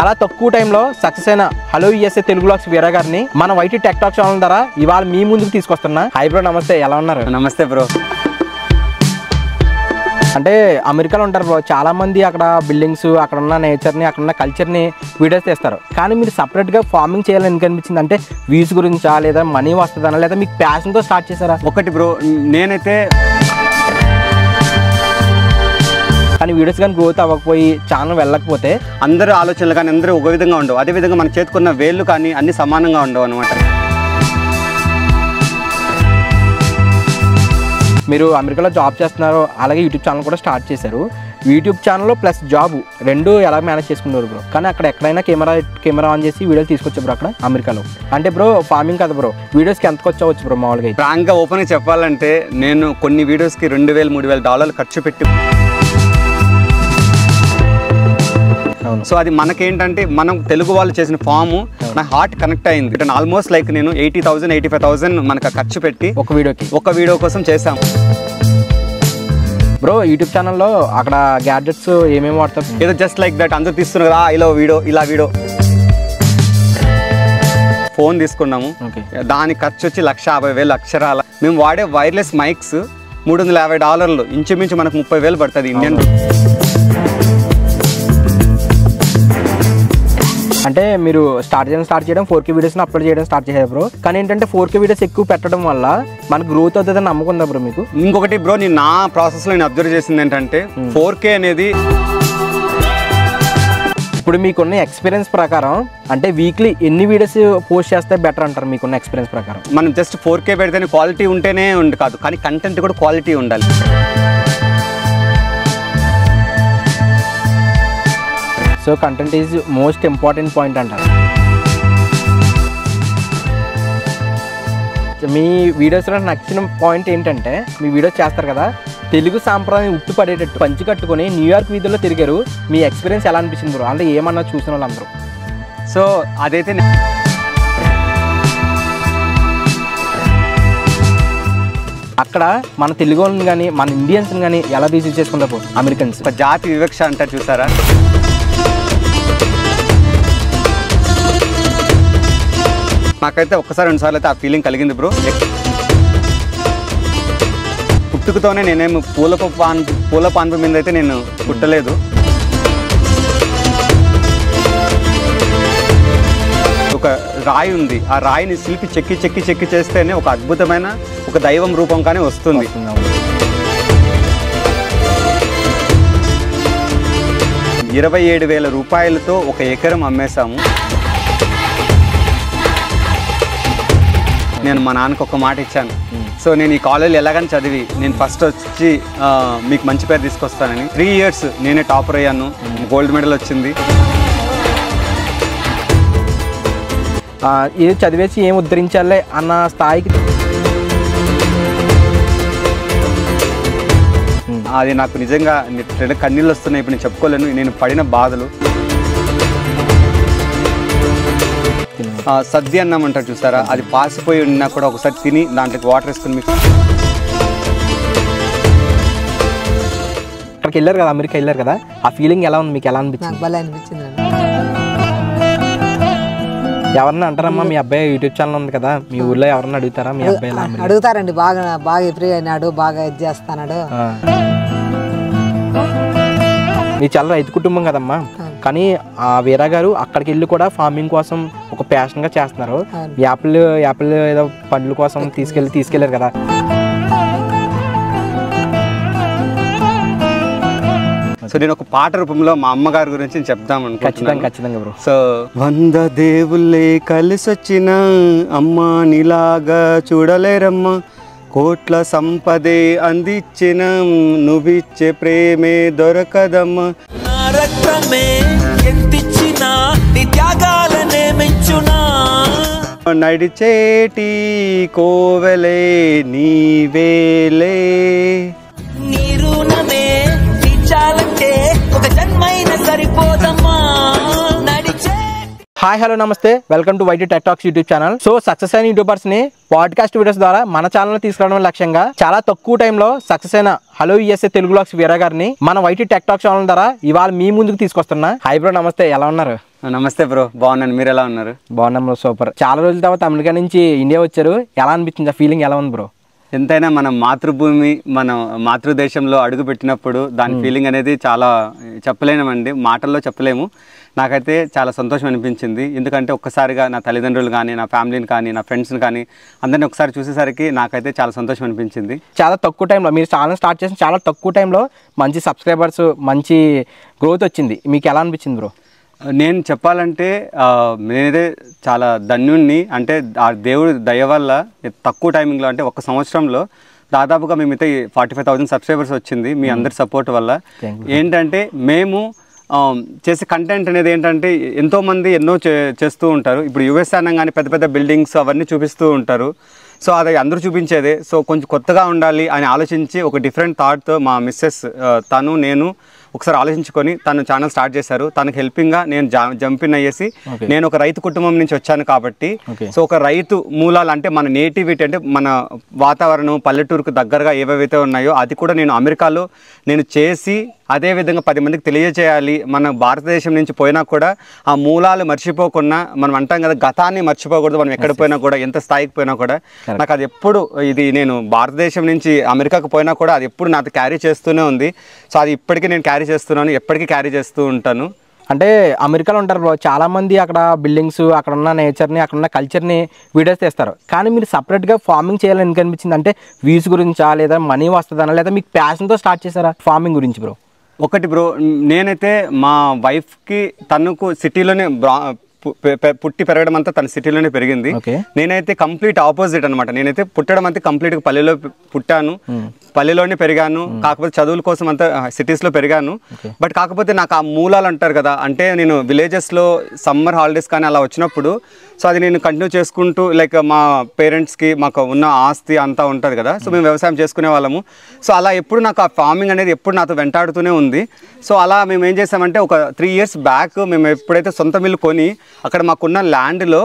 చాలా తక్కువ టైంలో సక్సెస్ అయిన హలో యూఎస్ఏ తెలుగు వ్లాగ్స్ వీరా గారిని మన వైటీ టెక్ టాక్ ఛానల్ ద్వారా ఇవాళ మీ ముందుకు తీసుకొస్తున్నా. హాయ్ బ్రో, నమస్తే, ఎలా ఉన్నారు? నమస్తే బ్రో. అంటే అమెరికాలో ఉంటారు బ్రో, చాలా మంది అక్కడ బిల్డింగ్స్, అక్కడ ఉన్న నేచర్ని, అక్కడ ఉన్న కల్చర్ని వీడియోస్ తీస్తారు. కానీ మీరు సపరేట్గా ఫార్మింగ్ చేయాలని ఎందుకు అనిపించింది? అంటే వ్యూస్ గురించా, లేదా మనీ వస్తుందనా, లేదా మీకు ప్యాషన్తో స్టార్ట్ చేశారా? ఒకటి బ్రో, నేనైతే కానీ వీడియోస్ కానీ గ్రోత్ అవ్వకపోయి ఛానల్ వెళ్ళకపోతే అందరూ ఆలోచనలు కానీ అందరూ ఒక విధంగా ఉండవు. అదేవిధంగా మన చేతుకున్న వేళ్ళు కానీ అన్ని సమానంగా ఉండవు అనమాట. మీరు అమెరికాలో జాబ్ చేస్తున్నారు, అలాగే యూట్యూబ్ ఛానల్ కూడా స్టార్ట్ చేశారు. యూట్యూబ్ ఛానల్ ప్లస్ జాబ్ రెండు ఎలా మేనేజ్ చేసుకున్నారు బ్రో? కానీ అక్కడ ఎక్కడైనా కెమెరా ఆన్ చేసి వీడియోలు తీసుకొచ్చా బ్రో అక్కడ అమెరికాలో? అంటే బ్రో ఫార్మింగ్ కదా బ్రో, వీడియోస్కి ఎంతకు వచ్చావచ్చు బ్రో మామూలుగా? ఫ్రాంక్గా ఓపెన్గా చెప్పాలంటే నేను కొన్ని వీడియోస్కి $2,000-3,000 ఖర్చు పెట్టి, సో అది మనకేంటంటే మనం తెలుగు వాళ్ళు చేసిన ఫామ్ నా హార్ట్ కనెక్ట్ అయింది. ఆల్మోస్ట్ లైక్ నేను 80,000-85,000 మనకు ఖర్చు పెట్టి ఒక వీడియో కోసం చేసాం బ్రో. యూట్యూబ్ ఛానల్లో అక్కడ గ్యాడ్జెట్స్ ఏమేమి వాడతారు? ఏదో జస్ట్ లైక్ దట్ అందరూ తీస్తున్నారు కదా, ఇలా వీడియో ఫోన్ తీసుకున్నాము. దాని ఖర్చు వచ్చి $150,000 అక్షరాల. మేము వాడే వైర్లెస్ మైక్స్ $350, ఇంచుమించు మనకు 30,000 పడుతుంది ఇండియన్. అంటే మీరు స్టార్ట్ చేయడం 4K వీడియోస్ని అప్లోడ్ చేయడం స్టార్ట్ చేశారు బ్రో. కానీ ఏంటంటే 4K వీడియోస్ ఎక్కువ పెట్టడం వల్ల మనకు గ్రోత్ అవుతుందని నమ్మకం ఉందా బ్రో మీకు? ఇంకొకటి బ్రో, నేను నా ప్రాసెస్లో నేను అబ్జర్వ్ చేసింది ఏంటంటే 4K అనేది ఇప్పుడు మీకున్న ఎక్స్పీరియన్స్ ప్రకారం అంటే వీక్లీ ఎన్ని వీడియోస్ పోస్ట్ చేస్తే బెటర్ అంటారు మీకున్న ఎక్స్పీరియన్స్ ప్రకారం? మనం జస్ట్ 4K పెడితేనే క్వాలిటీ ఉంటేనే కాదు, కానీ కంటెంట్ కూడా క్వాలిటీ ఉండాలి. So content is most important point అంటారు. మీ వీడియోస్లో నచ్చిన పాయింట్ ఏంటంటే, మీ వీడియోస్ చేస్తారు కదా, తెలుగు సాంప్రదాయం ఉట్టు పడేటట్టు పంచి కట్టుకొని న్యూయార్క్ వీధుల్లో తిరిగారు. మీ ఎక్స్పీరియన్స్ ఎలా అనిపించింది బ్రో? అంటే ఏమన్నా చూసిన వాళ్ళందరూ? సో అదైతే అక్కడ మన తెలుగు వాళ్ళని కానీ మన ఇండియన్స్ని కానీ ఎలా రిసీవ్ చేసుకుంటారు అమెరికన్స్? ఒక జాతి వివక్ష అంటారు చూసారా, నాకైతే ఒక్కసారి 2 సార్లు అయితే ఆ ఫీలింగ్ కలిగింది బ్రో. పుట్టుకతోనే నేనేమి పూల పాన్పు మీద అయితే నేను పుట్టలేదు. ఒక రాయి ఉంది, ఆ రాయిని శిల్పి చెక్కి చేస్తేనే ఒక అద్భుతమైన ఒక దైవం రూపం కానీ వస్తుంది. $27,000 ఒక ఎకరం అమ్మేశాము. నేను మా నాన్నకు ఒక మాట ఇచ్చాను, సో నేను ఈ కాలేజీలో ఎలాగని చదివి నేను ఫస్ట్ వచ్చి మీకు మంచి పేరు తీసుకొస్తానని. 3 years నేనే టాపర్ అయ్యాను, గోల్డ్ మెడల్ వచ్చింది. ఇది చదివేసి ఏం ఉద్ధరించాలే అన్న స్థాయికి అది నాకు నిజంగా కన్నీళ్ళు వస్తున్నాయి. ఇప్పుడు నేను చెప్పుకోలేను నేను పడిన బాధలు. సద్ది అన్నం అంటారు చూసారా, అది పాసిపోయి ఉన్నా కూడా ఒకసారి తిని దాంట్లోకి వాటర్ వేసుకుని మీకు. అక్కడికి వెళ్ళారు కదా, అమెరికా వెళ్ళారు కదా, ఆ ఫీలింగ్ ఎలా ఉంది మీకు? ఎలా అనిపించింది? భలే అనిపించింది. ఎవరన్నా అంటారమ్మా మీ అబ్బాయి యూట్యూబ్ ఛానల్ ఉంది కదా, మీ ఊర్లో ఎవరన్నా అడుగుతారా మీ అబ్బాయి? అడుగుతారండి, బాగా ఎప్రీ అయినాడు, బాగా ఇది చేస్తాడు. మీ చాలా రైతు కుటుంబం కదమ్మా, కానీ ఆ వీరా గారు అక్కడికి వెళ్ళి కూడా ఫార్మింగ్ కోసం ఒక ప్యాషన్గా చేస్తున్నారు. యాపిల్ ఏదో పండ్ల కోసం తీసుకెళ్లారు కదా. సో నేను ఒక పాట రూపంలో మా అమ్మగారి గురించి చెప్దాం అనుకుంటున్నాను. ఖచ్చితంగా బ్రో. సో 100 దేవుళ్ళే కలిసొచ్చిన అమ్మ నీలాగా చూడలేరమ్మా, కోట్ల సంపదే అందించిన నువ్విచ్చే ప్రేమే దొరకదమ్మా, నడిచేటి కోవెలే నీవేలే, హాయ్ హలో నమస్తే, welcome to YT tech talks YouTube channel. So success అయిన యూట్యూబర్స్ ని పాడ్కాస్ట్ వీడియోస్ ద్వారా మన ఛానల్ తీసుకురావడం లక్ష్యంగా చాలా తక్కువ టైంలో సక్సెస్ అయిన హలో యూఎస్ఏ తెలుగు వ్లాగ్స్ వీరా గారిని మన వైటీ టెక్ టాక్ ఛానల్ ద్వారా ఇవాళ మీ ముందుకు తీసుకొస్తున్నా. హాయ్ బ్రో, నమస్తే, ఎలా ఉన్నారు? నమస్తే బ్రో, బాగున్నాను. మీరు ఎలా ఉన్నారు? బాగున్నాం బ్రో, సూపర్. చాలా రోజుల తర్వాత అమెరికా నుంచి ఇండియా వచ్చారు, ఎలా అనిపించింది? ఆ ఫీలింగ్ ఎలా ఉంది బ్రో? ఎంతైనా మన మాతృభూమి, మన మాతృదేశంలో అడుగు పెట్టినప్పుడు దాని ఫీలింగ్ అనేది చాలా చెప్పలేమండి, మాటల్లో చెప్పలేము. నాకైతే చాలా సంతోషం అనిపించింది. ఎందుకంటే ఒక్కసారిగా నా తల్లిదండ్రులు కానీ, నా ఫ్యామిలీని కానీ, నా ఫ్రెండ్స్ని కానీ అందరినీ ఒకసారి చూసేసరికి నాకైతే చాలా సంతోషం అనిపించింది. చాలా తక్కువ టైంలో మీరు ఛానల్ స్టార్ట్ చేసిన చాలా తక్కువ టైంలో మంచి సబ్స్క్రైబర్స్, మంచి గ్రోత్ వచ్చింది. మీకు ఎలా అనిపించింది బ్రో? నేను చెప్పాలంటే నేనైతే చాలా ధన్యుణ్ణి. అంటే ఆ దేవుడి దయ వల్ల తక్కువ టైమింగ్లో, అంటే ఒక సంవత్సరంలో దాదాపుగా మేమైతే 45,000 సబ్స్క్రైబర్స్ వచ్చింది మీ అందరి సపోర్ట్ వల్ల. ఏంటంటే మేము చేసే కంటెంట్ అనేది ఏంటంటే ఎంతోమంది ఎన్నో చేస్తూ ఉంటారు. ఇప్పుడు యుఎస్ అనగానే పెద్ద పెద్ద బిల్డింగ్స్ అవన్నీ చూపిస్తూ ఉంటారు. సో అది అందరూ చూపించేదే. సో కొంచెం కొత్తగా ఉండాలి అని ఆలోచించి ఒక డిఫరెంట్ థాట్తో మా మిస్సెస్ తను నేను ఒకసారి ఆలోచించుకొని తను ఛానల్ స్టార్ట్ చేశారు. తనకు హెల్పింగ్గా నేను జంపిన్ అయ్యేసి, నేను ఒక రైతు కుటుంబం నుంచి వచ్చాను కాబట్టి, సో ఒక రైతు మూలాలు అంటే మన నేటివిటీ, అంటే మన వాతావరణం పల్లెటూరుకు దగ్గరగా ఏవేవైతే ఉన్నాయో అది కూడా నేను అమెరికాలో నేను చేసి అదేవిధంగా 10 మందికి తెలియజేయాలి. మన భారతదేశం నుంచి పోయినా కూడా ఆ మూలాలు మర్చిపోకుండా, మనం అంటాం కదా గతాన్ని మర్చిపోకూడదు. మనం ఎక్కడ పోయినా కూడా, ఎంత స్థాయికి పోయినా కూడా, నాకు అది ఎప్పుడు ఇది నేను భారతదేశం నుంచి అమెరికాకు పోయినా కూడా అది ఎప్పుడు నాతో క్యారీ చేస్తూనే ఉంది. సో అది ఇప్పటికీ నేను క్యారీ చేస్తున్నాను, ఎప్పటికీ క్యారీ చేస్తూ ఉంటాను. అంటే అమెరికాలో ఉంటారు బ్రో, చాలామంది అక్కడ బిల్డింగ్స్, అక్కడ ఉన్న నేచర్ని, అక్కడ ఉన్న కల్చర్ని వీడియోస్ తీస్తారు. కానీ మీరు సపరేట్గా ఫార్మింగ్ చేయాలని ఎందుకు అనిపించింది? అంటే వ్యూస్ గురించా, లేదా మనీ వస్తుందనా, లేదా మీకు ప్యాషన్తో స్టార్ట్ చేశారా ఫార్మింగ్ గురించి బ్రో? ఒకటి బ్రో, నేనైతే మా వైఫ్కి తనకు సిటీలోనే పుట్టి పెరగడం అంతా తన సిటీలోనే పెరిగింది. నేనైతే కంప్లీట్ ఆపోజిట్ అనమాట. నేనైతే పుట్టడం అంతా కంప్లీట్గా పల్లెలో పుట్టాను, పల్లెలోనే పెరిగాను. కాకపోతే చదువుల కోసం అంతా సిటీస్లో పెరిగాను. బట్ కాకపోతే నాకు ఆ మూలాలు అంటారు కదా, అంటే నేను విలేజెస్లో సమ్మర్ హాలిడేస్ కానీ అలా వచ్చినప్పుడు, సో అది నేను కంటిన్యూ చేసుకుంటూ, లైక్ మా పేరెంట్స్కి మాకు ఉన్న ఆస్తి అంతా ఉంటుంది కదా, సో మేము వ్యవసాయం చేసుకునే వాళ్ళము. సో అలా ఎప్పుడు నాకు ఆ ఫార్మింగ్ అనేది ఎప్పుడు నాతో వెంటాడుతూనే ఉంది. సో అలా మేము ఏం చేసామంటే ఒక 3 years బ్యాక్ మేము ఎప్పుడైతే సొంత మిల్లు కొని అక్కడ మాకున్న ల్యాండ్లో,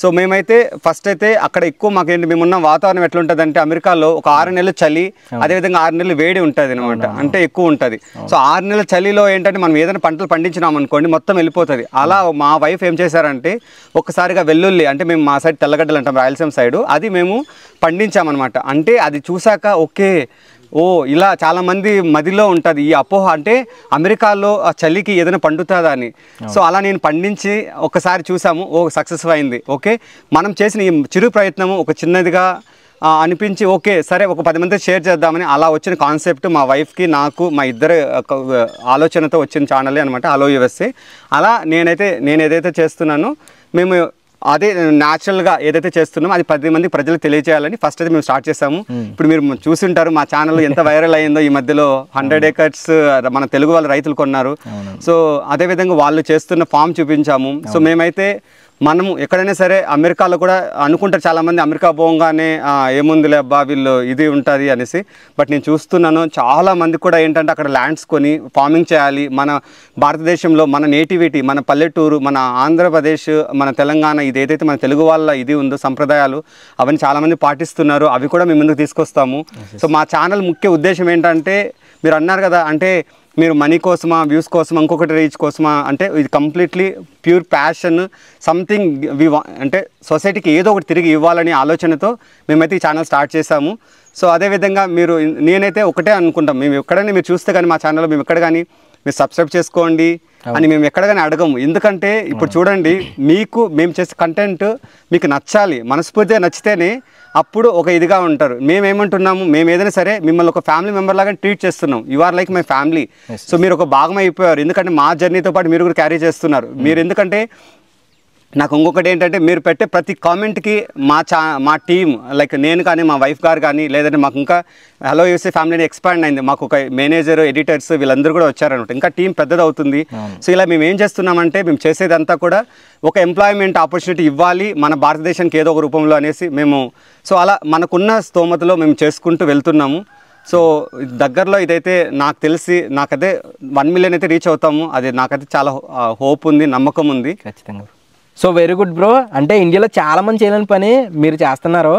సో మేమైతే ఫస్ట్ అయితే అక్కడ ఎక్కువ మాకేంటి, మేమున్న వాతావరణం ఎట్లా ఉంటుంది అంటే అమెరికాలో ఒక 6 నెలలు చలి, అదేవిధంగా 6 నెలలు వేడి ఉంటుంది అనమాట, అంటే ఎక్కువ ఉంటుంది. సో 6 నెలల చలిలో ఏంటంటే మనం ఏదైనా పంటలు పండించినాం అనుకోండి మొత్తం వెళ్ళిపోతుంది. అలా మా వైఫ్ ఏం చేశారంటే ఒక్కసారిగా వెల్లుల్లి, అంటే మేము మా సైడ్ తెల్లగడ్డలు అంటాం రాయలసీమ సైడు, అది మేము పండించామన్నమాట. అంటే అది చూసాక ఓకే, ఓ ఇలా చాలామంది మదిలో ఉంటుంది ఈ అపోహ, అంటే అమెరికాలో ఆ చలికి ఏదైనా పండుతుందా అని. సో అలా నేను పండించి ఒకసారి చూసాము, ఓ సక్సెస్ అయింది. ఓకే, మనం చేసిన ఈ చిరు ప్రయత్నము ఒక చిన్నదిగా అనిపించి ఓకే సరే ఒక 10 మందితో షేర్ చేద్దామని అలా వచ్చిన కాన్సెప్ట్ మా వైఫ్కి నాకు మా ఇద్దరు ఆలోచనతో వచ్చిన ఛానలే అనమాట హలో యూఎస్ఏ. అలా నేను ఏదైతే చేస్తున్నానో మేము అదే న్యాచురల్గా ఏదైతే చేస్తున్నామో అది 10 మంది ప్రజలకు తెలియజేయాలని ఫస్ట్ అయితే మేము స్టార్ట్ చేసాము. ఇప్పుడు మీరు చూసింటారు మా ఛానల్ ఎంత వైరల్ అయ్యిందో. ఈ మధ్యలో 100 acres మన తెలుగు వాళ్ళ రైతులు కొన్నారు. సో అదేవిధంగా వాళ్ళు చేస్తున్న ఫామ్ చూపించాము. సో మేమైతే మనము ఎక్కడైనా సరే అమెరికాలో కూడా అనుకుంటారు చాలామంది, అమెరికా పోగానే ఏముందిలే అబ్బా వీళ్ళు ఇది ఉంటుంది అనేసి. బట్ నేను చూస్తున్నాను చాలామంది కూడా ఏంటంటే అక్కడ ల్యాండ్స్ కొని ఫార్మింగ్ చేయాలి. మన భారతదేశంలో మన నేటివిటీ, మన పల్లెటూరు, మన ఆంధ్రప్రదేశ్, మన తెలంగాణ, ఇది ఏదైతే మన తెలుగు వాళ్ళ ఇది ఉందో సంప్రదాయాలు అవన్నీ చాలామంది పాటిస్తున్నారు. అవి కూడా మేము ముందుకు తీసుకొస్తాము. సో మా ఛానల్ ముఖ్య ఉద్దేశం ఏంటంటే, మీరు అన్నారు కదా అంటే మీరు మనీ కోసమా, వ్యూస్ కోసమా, ఇంకొకటి రీచ్ కోసమా అంటే ఇది కంప్లీట్లీ ప్యూర్ ప్యాషన్, సంథింగ్ అంటే సొసైటీకి ఏదో ఒకటి తిరిగి ఇవ్వాలని ఆలోచనతో మేమైతే ఈ ఛానల్ స్టార్ట్ చేసాము. సో అదేవిధంగా నేనైతే ఒకటే అనుకుంటాం, మేము ఎక్కడైనా మీరు చూస్తే కానీ మా ఛానల్లో మేము ఎక్కడ కానీ మీరు సబ్స్క్రైబ్ చేసుకోండి అని మేము ఎక్కడ కానీ అడగము. ఎందుకంటే ఇప్పుడు చూడండి, మేము చేసే కంటెంట్ మీకు నచ్చాలి, మనస్ఫూర్తిగా నచ్చితేనే అప్పుడు ఒక ఇదిగా ఉంటారు. మేమేమంటున్నాము, మేము ఏదైనా సరే మిమ్మల్ని ఒక ఫ్యామిలీ మెంబర్ లాగా ట్రీట్ చేస్తున్నాం. You are like my family. So మీరు ఒక భాగం అయిపోయారు. ఎందుకంటే మా జర్నీతో పాటు మీరు కూడా క్యారీ చేస్తున్నారు. మీరు ఎందుకంటే నాకు ఇంకొకటి ఏంటంటే, మీరు పెట్టే ప్రతి కామెంట్కి మా టీం, లైక్ నేను కానీ మా వైఫ్ గారు కానీ, లేదంటే మాకు ఇంకా హలో యూఎస్ఏ ఫ్యామిలీని ఎక్స్పాండ్ అయింది. మాకు ఒక మేనేజర్, ఎడిటర్స్ వీళ్ళందరూ కూడా వచ్చారనమాట. ఇంకా టీం పెద్దది అవుతుంది. సో ఇలా మేము ఏం చేస్తున్నామంటే, మేము చేసేదంతా కూడా ఒక ఎంప్లాయ్మెంట్ ఆపర్చునిటీ ఇవ్వాలి మన భారతదేశానికి ఏదో ఒక రూపంలో అనేసి మేము, సో అలా మనకున్న స్తోమతలో మేము చేసుకుంటూ వెళ్తున్నాము. సో దగ్గరలో ఇదైతే నాకు తెలిసి నాకైతే 1 million అయితే రీచ్ అవుతాము. అది నాకైతే చాలా హోప్ ఉంది, నమ్మకం ఉంది. ఖచ్చితంగా. So very good bro. అంటే ఇండియాలో చాలామంది చేయలేని పని మీరు చేస్తున్నారు.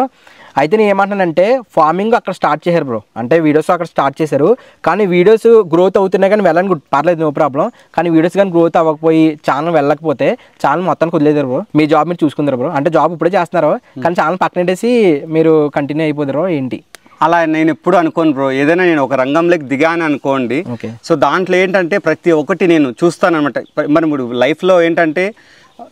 అయితే నేను ఏమంటానంటే ఫార్మింగ్ అక్కడ స్టార్ట్ చేశారు బ్రో, అంటే వీడియోస్ అక్కడ స్టార్ట్ చేశారు, కానీ వీడియోస్ గ్రోత్ అవుతున్నాయి కానీ వెళ్ళని గుడ్ పర్లేదు నో ప్రాబ్లం, కానీ వీడియోస్ కానీ గ్రోత్ అవ్వకపోయి ఛానల్ వెళ్ళకపోతే ఛానల్ మొత్తానికి వదిలేదారు బ్రో, మీ జాబ్ మీరు చూసుకుంటారు బ్రో, అంటే జాబ్ ఇప్పుడే చేస్తున్నారు కానీ ఛానల్ పక్కనెట్టేసి మీరు కంటిన్యూ అయిపోతారు ఏంటి? అలా నేను ఎప్పుడు అనుకోను బ్రో, ఏదైనా నేను ఒక రంగంలోకి దిగాను అనుకోండి, సో దాంట్లో ఏంటంటే ప్రతి ఒక్కటి నేను చూస్తాను అనమాట. మరి ఇప్పుడు లైఫ్లో ఏంటంటే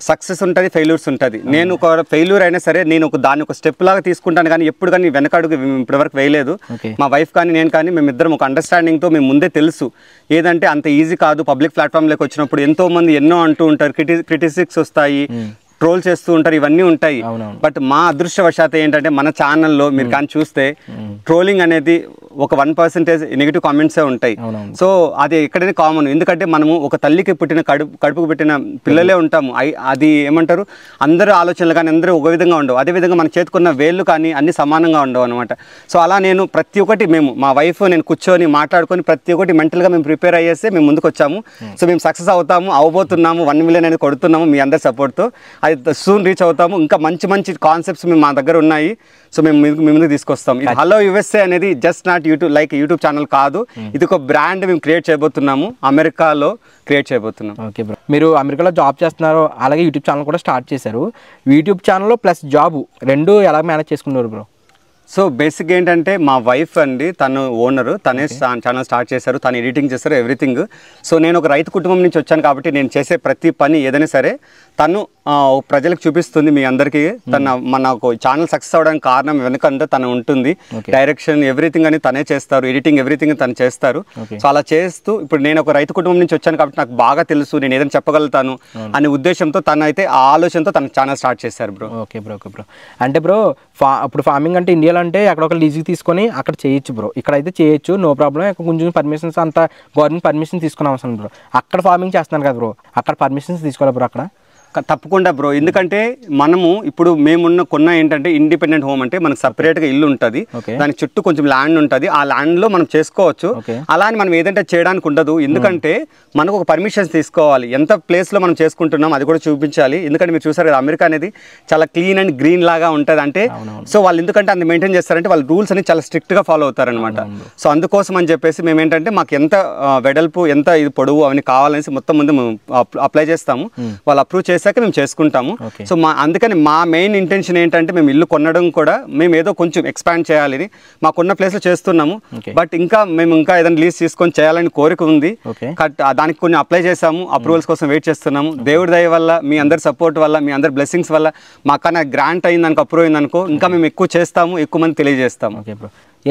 సక్సెస్ ఉంటుంది, ఫెయిల్యూర్స్ ఉంటుంది. నేను ఒక ఫెయిల్యూర్ అయినా సరే నేను దాన్ని ఒక స్టెప్ లాగా తీసుకుంటాను, కానీ ఎప్పుడు కానీ వెనకడుగు ఇప్పటివరకు వేయలేదు. మా వైఫ్ కానీ నేను కానీ మేమిద్దరం ఒక అండర్స్టాండింగ్తో మేము ముందే తెలుసు ఏదంటే అంత ఈజీ కాదు. పబ్లిక్ ప్లాట్ఫామ్లోకి వచ్చినప్పుడు ఎంతో మంది ఎన్నో అంటూ ఉంటారు, క్రిటిసిక్స్ వస్తాయి, ట్రోల్ చేస్తూ ఉంటారు, ఇవన్నీ ఉంటాయి. బట్ మా అదృష్టవశాత్తు ఏంటంటే మన ఛానల్లో మీరు కానీ చూస్తే ట్రోలింగ్ అనేది ఒక 1% నెగిటివ్ కామెంట్సే ఉంటాయి. సో అది ఎక్కడైనా కామన్, ఎందుకంటే మనము ఒక తల్లికి పుట్టిన కడుపుకు పెట్టిన పిల్లలే ఉంటాము. అది ఏమంటారు అందరూ ఆలోచనలు కానీ అందరూ ఒక విధంగా ఉండవు, అదేవిధంగా మన చేతుకున్న వేళ్ళు కానీ అన్ని సమానంగా ఉండవు అనమాట. సో అలా నేను ప్రతి ఒక్కటి మేము మా వైఫ్ నేను కూర్చొని మాట్లాడుకొని ప్రతి ఒక్కటి మెంటల్గా మేము ప్రిపేర్ అయ్యేస్తే మేము ముందుకు వచ్చాము. సో మేము సక్సెస్ అవబోతున్నాము, 1 మిలియన్ అనేది కొడుతున్నాము మీ అందరి సపోర్ట్తో, అది సూన్ రీచ్ అవుతాము. ఇంకా మంచి మంచి కాన్సెప్ట్స్ మా దగ్గర ఉన్నాయి, సో మేము మీ ముందుకు తీసుకొస్తాం. ఇది హలో యుఎస్ఏ అనేది జస్ట్ నాట్ యూట్యూబ్ ఛానల్ కాదు, ఇది ఒక బ్రాండ్ మేము క్రియేట్ చేయబోతున్నాము, అమెరికాలో క్రియేట్ చేయబోతున్నాం. ఓకే బ్రో, మీరు అమెరికాలో జాబ్ చేస్తున్నారు, అలాగే యూట్యూబ్ ఛానల్ కూడా స్టార్ట్ చేశారు. యూట్యూబ్ ఛానల్ ప్లస్ జాబ్ రెండు ఎలా మేనేజ్ చేసుకున్నారు బ్రో? సో బేసిక్ ఏంటంటే మా వైఫ్ అండి, తను ఓనరు, తనే ఛానల్ స్టార్ట్ చేశారు, తను ఎడిటింగ్ చేస్తారు ఎవ్రీథింగ్. సో నేను ఒక రైతు కుటుంబం నుంచి వచ్చాను కాబట్టి నేను చేసే ప్రతి పని ఏదైనా సరే తను ప్రజలకు చూపిస్తుంది, మీ అందరికీ. మనకు ఛానల్ సక్సెస్ అవ్వడానికి కారణం వెనుకంటే తను ఉంటుంది, డైరెక్షన్ ఎవ్రీథింగ్ అని తనే చేస్తారు, ఎడిటింగ్ ఎవ్రీథింగ్ తను చేస్తారు. సో అలా చేస్తూ ఇప్పుడు నేను ఒక రైతు కుటుంబం నుంచి వచ్చాను కాబట్టి నాకు బాగా తెలుసు, నేను ఏదైనా చెప్పగలుగుతాను అనే ఉద్దేశంతో తను అయితే ఆ ఆలోచనతో తన ఛానల్ స్టార్ట్ చేశారు bro. Okay bro, okay bro. అంటే బ్రో ఇప్పుడు ఫార్మింగ్ అంటే ఇండియాలో అంటే అక్కడ ఒక లీజుకి తీసుకొని అక్కడ చేయొచ్చు బ్రో, ఇక్కడైతే చేయొచ్చు నో ప్రాబ్లం, కొంచెం పర్మిషన్స్ అంతా గవర్నమెంట్ పర్మిషన్ తీసుకుని అవసరం బ్రో. అక్కడ ఫార్మింగ్ చేస్తున్నాను కదా బ్రో, అక్కడ పర్మిషన్స్ తీసుకోవాలి బ్రో అక్కడ? తప్పకుండా బ్రో, ఎందుకంటే మనము ఇప్పుడు కొన్న ఏంటంటే ఇండిపెండెంట్ హోమ్ అంటే మనకు సపరేట్గా ఇల్లు ఉంటుంది, దానికి చుట్టూ కొంచెం ల్యాండ్ ఉంటుంది, ఆ ల్యాండ్లో మనం చేసుకోవచ్చు. అలా అని మనం ఏదంటే చేయడానికి ఉండదు, ఎందుకంటే మనకు ఒక పర్మిషన్స్ తీసుకోవాలి, ఎంత ప్లేస్లో మనం చేసుకుంటున్నాం అది కూడా చూపించాలి. ఎందుకంటే మీరు చూసారు కదా అమెరికా అనేది చాలా క్లీన్ అండ్ గ్రీన్ లాగా ఉంటుంది, అంటే సో వాళ్ళు ఎందుకంటే అంత మెయింటైన్ చేస్తారంటే వాళ్ళ రూల్స్ అనేది చాలా స్ట్రిక్ట్గా ఫాలో అవుతారనమాట. సో అందుకోసం అని చెప్పేసి మేము ఏంటంటే మాకు ఎంత వెడల్పు ఎంత ఇది పొడవు అవన్నీ కావాలనేసి మొత్తం ముందు అప్లై చేస్తాము, వాళ్ళు అప్రూవ్ చేసి మేము చేసుకుంటాము. సో అందుకని మా మెయిన్ ఇంటెన్షన్ ఏంటంటే మేము ఇల్లు కొనడం కూడా మేము ఏదో కొంచెం ఎక్స్పాండ్ చేయాలని మాకున్న ప్లేస్లో చేస్తున్నాము, బట్ మేము ఇంకా ఏదైనా లీజ్ తీసుకొని చేయాలని కోరిక ఉంది. దానికి కొన్ని అప్లై చేసాము, అప్రూవల్స్ కోసం వెయిట్ చేస్తున్నాము. దేవుడి దయ వల్ల మీ అందరి సపోర్ట్ వల్ల మీ అందరి బ్లెస్సింగ్స్ వల్ల మాకన్నా గ్రాంట్ అయింది అనుకో, అప్రూవ్ అయింది అనుకో, ఇంకా మేము ఎక్కువ చేస్తాము, ఎక్కువ మంది తెలియజేస్తాము.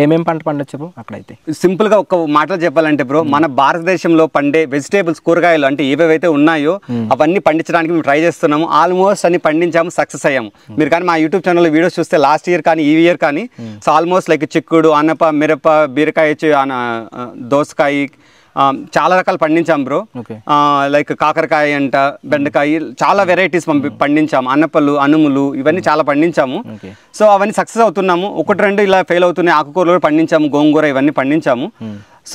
ఏమేమి పంట పండొచ్చు బ్రో అక్కడైతే? సింపుల్గా ఒక మాటలు చెప్పాలంటే బ్రో, మన భారతదేశంలో పండే వెజిటేబుల్స్ కూరగాయలు అంటే ఏవేవైతే ఉన్నాయో అవన్నీ పండించడానికి మేము ట్రై చేస్తున్నాము. ఆల్మోస్ట్ అన్ని పండించాము, సక్సెస్ అయ్యాము. మీరు కానీ మా యూట్యూబ్ ఛానల్లో వీడియోస్ చూస్తే లాస్ట్ ఇయర్ కానీ ఈ ఇయర్ కానీ సో ఆల్మోస్ట్ లైక్ చిక్కుడు, అనప, మిరప, బీరకాయ, దోసకాయ, చాలా రకాలు పండించాం బ్రో. లైక్ కాకరకాయ అంట, బెండకాయ, చాలా వెరైటీస్ పండించాము, అన్నపళ్ళు, అనుములు ఇవన్నీ చాలా పండించాము. సో అవన్నీ సక్సెస్ అవుతున్నాము. 1-2 ఇలా ఫెయిల్ అవుతున్నాయి. ఆకుకూరలు పండించాము, గోంగూర ఇవన్నీ పండించాము.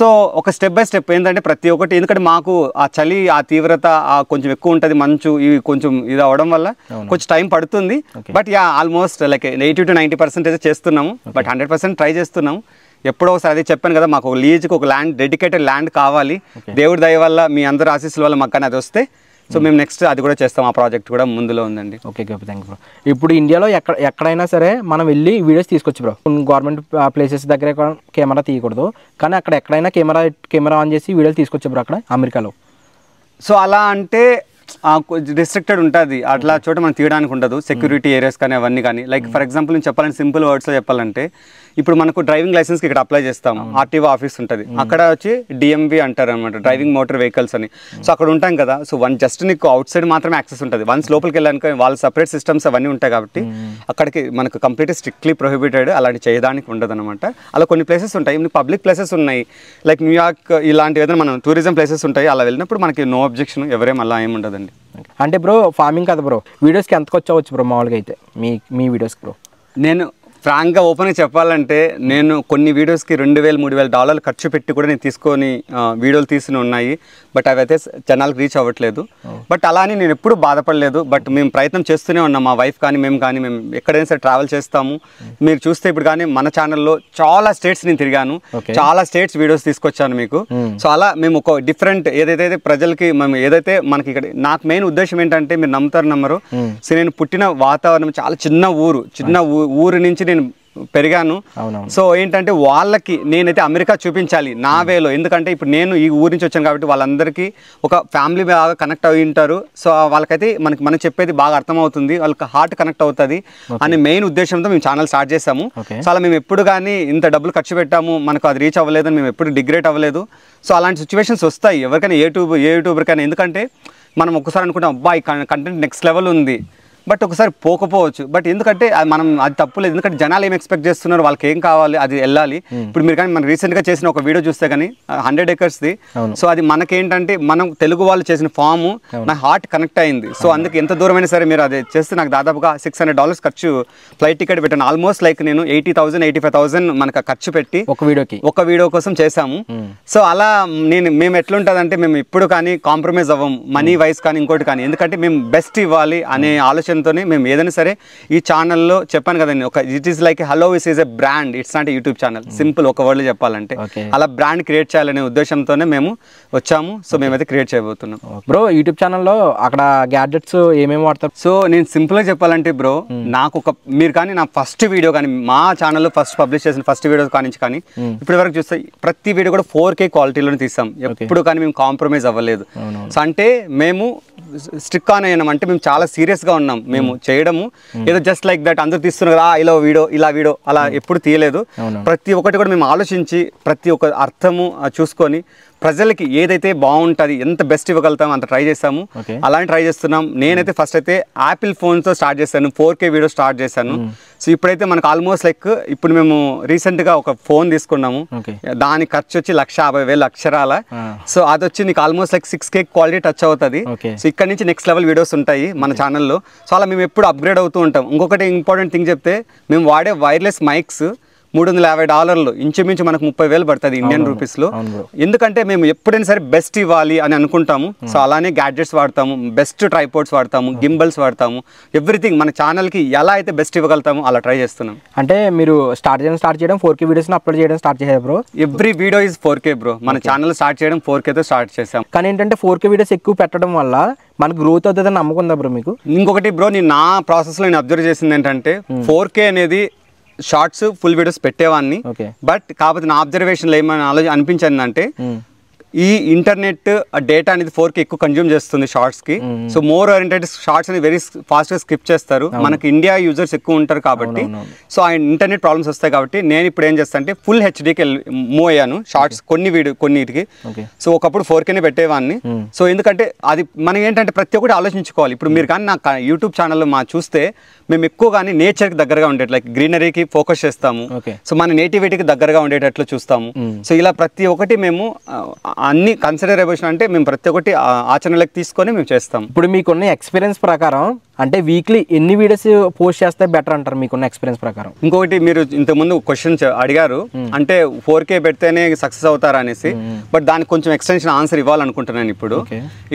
సో ఒక స్టెప్ బై స్టెప్ ఏంటంటే ప్రతి ఒక్కటి, ఎందుకంటే మాకు ఆ చలి ఆ తీవ్రత కొంచెం ఎక్కువ ఉంటుంది, మంచు ఇవి కొంచెం ఇది అవడం వల్ల కొంచెం టైం పడుతుంది. బట్ ఆల్మోస్ట్ లైక్ 80 to 90% చేస్తున్నాము, బట్ 100% ట్రై చేస్తున్నాము. ఎప్పుడో ఒకసారి అది చెప్పాను కదా, మాకు లీజ్కి ఒక ల్యాండ్, డెడికేటెడ్ ల్యాండ్ కావాలి. దేవుడి దయ వల్ల మీ అందరి ఆశీస్సుల వల్ల మాకు కానీ అది వస్తే సో మేము నెక్స్ట్ అది కూడా చేస్తాం, ఆ ప్రాజెక్ట్ కూడా ముందులో ఉందండి. Okay thank bro. ఇప్పుడు ఇండియాలో ఎక్కడైనా సరే మనం వెళ్ళి వీడియోస్ తీసుకొచ్చు బ్రో, గవర్నమెంట్ ప్లేసెస్ దగ్గర కెమెరా తీయకూడదు, కానీ అక్కడ ఎక్కడైనా కెమెరా ఆన్ చేసి వీడియోలు తీసుకొచ్చు బ్రో అక్కడ అమెరికాలో. సో అలా అంటే రిస్ట్రిక్టెడ్ ఉంటుంది, అట్లా చోట మనం తీయడానికి ఉండదు, సెక్యూరిటీ ఏరియాస్ కానీ అవన్నీ కానీ. లైక్ ఫర్ ఎగ్జాంపుల్ నేను చెప్పాలంటే సింపుల్ వర్డ్స్లో చెప్పాలంటే, ఇప్పుడు మనకు డ్రైవింగ్ లైసెన్స్కి ఇక్కడ అప్లై చేస్తాము, ఆర్టీఓ ఆఫీస్ ఉంటుంది, అక్కడ వచ్చి డిఎంవి అంటారు అనమాట, డ్రైవింగ్ మోటార్ వెహికల్స్ అని. సో అక్కడ ఉంటాం కదా, సో జస్ట్ నీకు అవుట్ సైడ్ మాత్రమే యాక్సెస్ ఉంటుంది, వన్స్ లోపలికి వెళ్ళాక వాళ్ళ సపరేట్ సిస్టమ్స్ అవన్నీ ఉంటాయి కాబట్టి అక్కడికి మనకు కంప్లీట్గా స్ట్రిక్ట్లీ ప్రొహిబిటెడ్, అలాంటి చేయడానికి ఉండదు అనమాట. అలా కొన్ని ప్లేసెస్ ఉంటాయి, పబ్లిక్ ప్లేసెస్ ఉన్నాయి, లైక్ న్యూయార్క్ ఇలాంటి ఏదైనా మనం టూరిజం ప్లేసెస్ ఉంటాయి, అలా వెళ్ళినప్పుడు మనకి నో అబ్జెక్షన్, ఎవరేం అలా ఏమి ఉండదండి. అంటే బ్రో ఫార్మింగ్ కదా బ్రో, వీడియోస్కి ఎంతకు వచ్చావచ్చు బ్రో మామూలుగా అయితే మీ వీడియోస్కి బ్రో? నేను ఫ్రాంక్గా ఓపెన్గా చెప్పాలంటే నేను కొన్ని వీడియోస్కి $2,000-3,000 ఖర్చు పెట్టి కూడా నేను తీసుకొని వీడియోలు తీసి ఉన్నాయి. బట్ అవి అయితే జనాలకు రీచ్ అవ్వట్లేదు. బట్ అలా అని నేను ఎప్పుడు బాధపడలేదు. బట్ మేము ప్రయత్నం చేస్తూనే ఉన్నాం. మా వైఫ్ కానీ మేము ఎక్కడైనా సరే ట్రావెల్ చేస్తాము. మీరు చూస్తే ఇప్పుడు కానీ మన ఛానల్లో చాలా స్టేట్స్ నేను తిరిగాను, చాలా స్టేట్స్ వీడియోస్ తీసుకొచ్చాను మీకు. సో అలా మేము ఒక డిఫరెంట్ ఏదైతే ప్రజలకి మేము ఏదైతే మనకి ఇక్కడ నాకు మెయిన్ ఉద్దేశం ఏంటంటే మీరు నమ్మరు. సో నేను పుట్టిన వాతావరణం చాలా చిన్న ఊరు నుంచి నేను పెరిగాను. సో ఏంటంటే వాళ్ళకి నేనైతే అమెరికా చూపించాలి నా వేలో. ఎందుకంటే ఇప్పుడు నేను ఈ ఊరి నుంచి వచ్చాను కాబట్టి వాళ్ళందరికీ ఒక ఫ్యామిలీ బాగా కనెక్ట్ అయి ఉంటారు. సో వాళ్ళకైతే మనం చెప్పేది బాగా అర్థమవుతుంది, వాళ్ళకి హార్ట్ కనెక్ట్ అవుతుంది అనే మెయిన్ ఉద్దేశంతో మేము ఛానల్ స్టార్ట్ చేసాము. సో అలా మేము ఎప్పుడు కానీ ఇంత డబ్బులు ఖర్చు పెట్టాము, మనకు అది రీచ్ అవ్వలేదని మేము ఎప్పుడు డిగ్రేట్ అవ్వలేదు. సో అలాంటి సిచ్యువేషన్స్ వస్తాయి ఎవరికైనా, ఏ యూట్యూబర్కైనా. ఎందుకంటే మనం ఒక్కసారి అనుకుంటాం అబ్బా ఈ కంటెంట్ నెక్స్ట్ లెవెల్ ఉంది, బట్ ఒకసారి పోకపోవచ్చు. బట్ ఎందుకంటే అది తప్పులేదు. ఎందుకంటే జనాలు ఏం ఎక్స్పెక్ట్ చేస్తున్నారు, వాళ్ళకి ఏం కావాలి అది వెళ్ళాలి. ఇప్పుడు మీరు కానీ మనం రీసెంట్గా చేసిన ఒక వీడియో చూస్తే కానీ 100 acresది. సో అది మనకేంటంటే మనం తెలుగు వాళ్ళు చేసిన ఫామ్ నా హార్ట్ కనెక్ట్ అయింది. సో అందుకే ఎంత దూరమైనా సరే మీరు అది చేస్తే నాకు దాదాపుగా $600 ఖర్చు ఫ్లైట్ టికెట్ పెట్టాను. ఆల్మోస్ట్ లైక్ నేను 80,000-85,000 మనకు ఖర్చు పెట్టి ఒక వీడియో కోసం చేశాము. సో అలా మేము ఎట్లుంటుందంటే మేము ఇప్పుడు కానీ కాంప్రమైజ్ అవ్వం మనీ వైజ్ కానీ ఇంకోటి కానీ. ఎందుకంటే మేము బెస్ట్ ఇవ్వాలి అనే ఆలోచన మేము ఏదైనా సరే ఈ ఛానల్లో చెప్పాను కదండి, ఒక it is like hello is is a brand, it's not YouTube channel. Simple ఒక వర్డ్లో చెప్పాలంటే అలా బ్రాండ్ క్రియేట్ చేయాలనే ఉద్దేశంతోనే మేము వచ్చాము. సో మేమైతే క్రియేట్ చేయబోతున్నాం. బ్రో యూట్యూబ్ ఛానల్లో అక్కడ గ్యాడ్జెట్స్ ఏమేమి వాడతారు? సో నేను సింపుల్గా చెప్పాలంటే బ్రో, నాకు మీరు కానీ నా ఫస్ట్ వీడియో కానీ మా ఛానల్లో పబ్లిష్ చేసిన ఫస్ట్ వీడియో కానీ ఇప్పటి వరకు చూస్తే ప్రతి వీడియో కూడా 4K క్వాలిటీలోనే తీసాం. ఎప్పుడు కానీ మేము కాంప్రమైజ్ అవ్వలేదు. సో అంటే మేము స్ట్రిక్ ఆన్ అయ్యాం అంటే మేము చాలా సీరియస్గా ఉన్నాం. మేము చేయడము ఏదో జస్ట్ లైక్ దట్ అందరూ తీస్తున్నారు ఇలా వీడియో అలా ఎప్పుడు తీయలేదు. ప్రతి ఒక్కటి కూడా మేము ఆలోచించి ప్రతి ఒక్క అర్థము చూసుకొని ప్రజలకి ఏదైతే బాగుంటుంది, ఎంత బెస్ట్ ఇవ్వగలుగుతామో అంత ట్రై చేస్తాము. అలానే ట్రై చేస్తున్నాం. నేనైతే ఫస్ట్ అయితే యాపిల్ ఫోన్తో స్టార్ట్ చేశాను, 4K వీడియో స్టార్ట్ చేశాను. సో ఇప్పుడైతే మనకు ఆల్మోస్ట్ లైక్ ఇప్పుడు మేము రీసెంట్గా ఒక ఫోన్ తీసుకున్నాము, దాని ఖర్చు వచ్చి 150,000 అక్షరాల. సో అది వచ్చి నీకు almost like 6K quality touch అవుతుంది. సో ఇక్కడ నుంచి నెక్స్ట్ లెవెల్ వీడియోస్ ఉంటాయి మన ఛానల్లో. సో అలా మేము ఎప్పుడు అప్గ్రేడ్ అవుతూ ఉంటాం. ఇంకొకటి ఇంపార్టెంట్ థింగ్ చెప్తే, మేము వాడే వైర్లెస్ మైక్స్ $350 ఇంచుమించు మనకు 30,000 పడుతుంది ఇండియన్ రూపీస్లో. ఎందుకంటే మేము ఎప్పుడైనా సరే బెస్ట్ ఇవ్వాలి అని అనుకుంటాము. సో అలానే గ్యాడ్జెట్స్ వాడతాము, బెస్ట్ ట్రైపోర్డ్స్ వాడతాము, గింబల్స్ వాడతాము, ఎవ్రీథింగ్ మన ఛానల్కి ఎలా అయితే బెస్ట్ ఇవ్వగలుగుతాము అలా ట్రై చేస్తున్నాం. అంటే మీరు స్టార్ట్ చేయడం 4K వీడియోస్ని అప్లోడ్ చేయడం స్టార్ట్ చేశారు bro? Every video is 4K bro. మన ఛానల్ స్టార్ట్ చేయడం 4Kతో స్టార్ట్ చేసాం. కానీ ఏంటంటే 4K వీడియోస్ ఎక్కువ పెట్టడం వల్ల మనకు గ్రోత్ అవుతుందని నమ్మకం ఉందా బ్రో మీకు? ఇంకొకటి బ్రో, నేను నా ప్రాసెస్లో నేను అబ్జర్వ్ చేసింది ఏంటంటే 4K అనేది షార్ట్స్ ఫుల్ వీడియోస్ పెట్టేవాడిని. బట్ కాకపోతే నా అబ్జర్వేషన్లో ఏమైనా అనిపించింది అంటే ఈ ఇంటర్నెట్ డేటా అనేది 4K ఎక్కువ కన్జ్యూమ్ చేస్తుంది షార్ట్స్కి. సో మోర్ ఓరియంటెడ్ షార్ట్స్ అనేది వెరీ ఫాస్ట్గా స్కిప్ చేస్తారు. మనకి ఇండియా యూజర్స్ ఎక్కువ ఉంటారు కాబట్టి సో ఆ ఇంటర్నెట్ ప్రాబ్లమ్స్ వస్తాయి. కాబట్టి నేను ఇప్పుడు ఏం చేస్తాను అంటే ఫుల్ హెచ్డీకి మూవ్ అయ్యాను షార్ట్స్ కొన్నిటికి. సో ఒకప్పుడు 4Kనే పెట్టేవాడిని. సో ఎందుకంటే అది మనం ఏంటంటే ప్రతి ఒక్కటి ఆలోచించుకోవాలి. ఇప్పుడు మీరు కానీ నా యూట్యూబ్ ఛానల్లో చూస్తే మేము ఎక్కువ కానీ నేచర్కి దగ్గరగా ఉండేది, లైక్ గ్రీనరీకి ఫోకస్ చేస్తాము. సో మన నేటివిటీకి దగ్గరగా ఉండేటట్లు చూస్తాము. సో ఇలా ప్రతి ఒక్కటి మేము అన్ని కన్సిడరేషన్ అంటే మేము ప్రతి ఒక్కటి ఆచరణలోకి తీసుకొని మేము చేస్తాం. ఇప్పుడు మీకున్న ఎక్స్పీరియన్స్ ప్రకారం అంటే వీక్లీ ఎన్ని వీడియోస్ పోస్ట్ చేస్తే బెటర్ అంటారు మీకున్న ఎక్స్పీరియన్స్ ప్రకారం? ఇంకొకటి మీరు ఇంతకుముందు క్వశ్చన్ అడిగారు అంటే 4K పెడితేనే సక్సెస్ అవుతారా అనేసి. బట్ దానికి కొంచెం ఎక్స్టెన్షన్ ఆన్సర్ ఇవ్వాలనుకుంటున్నాను.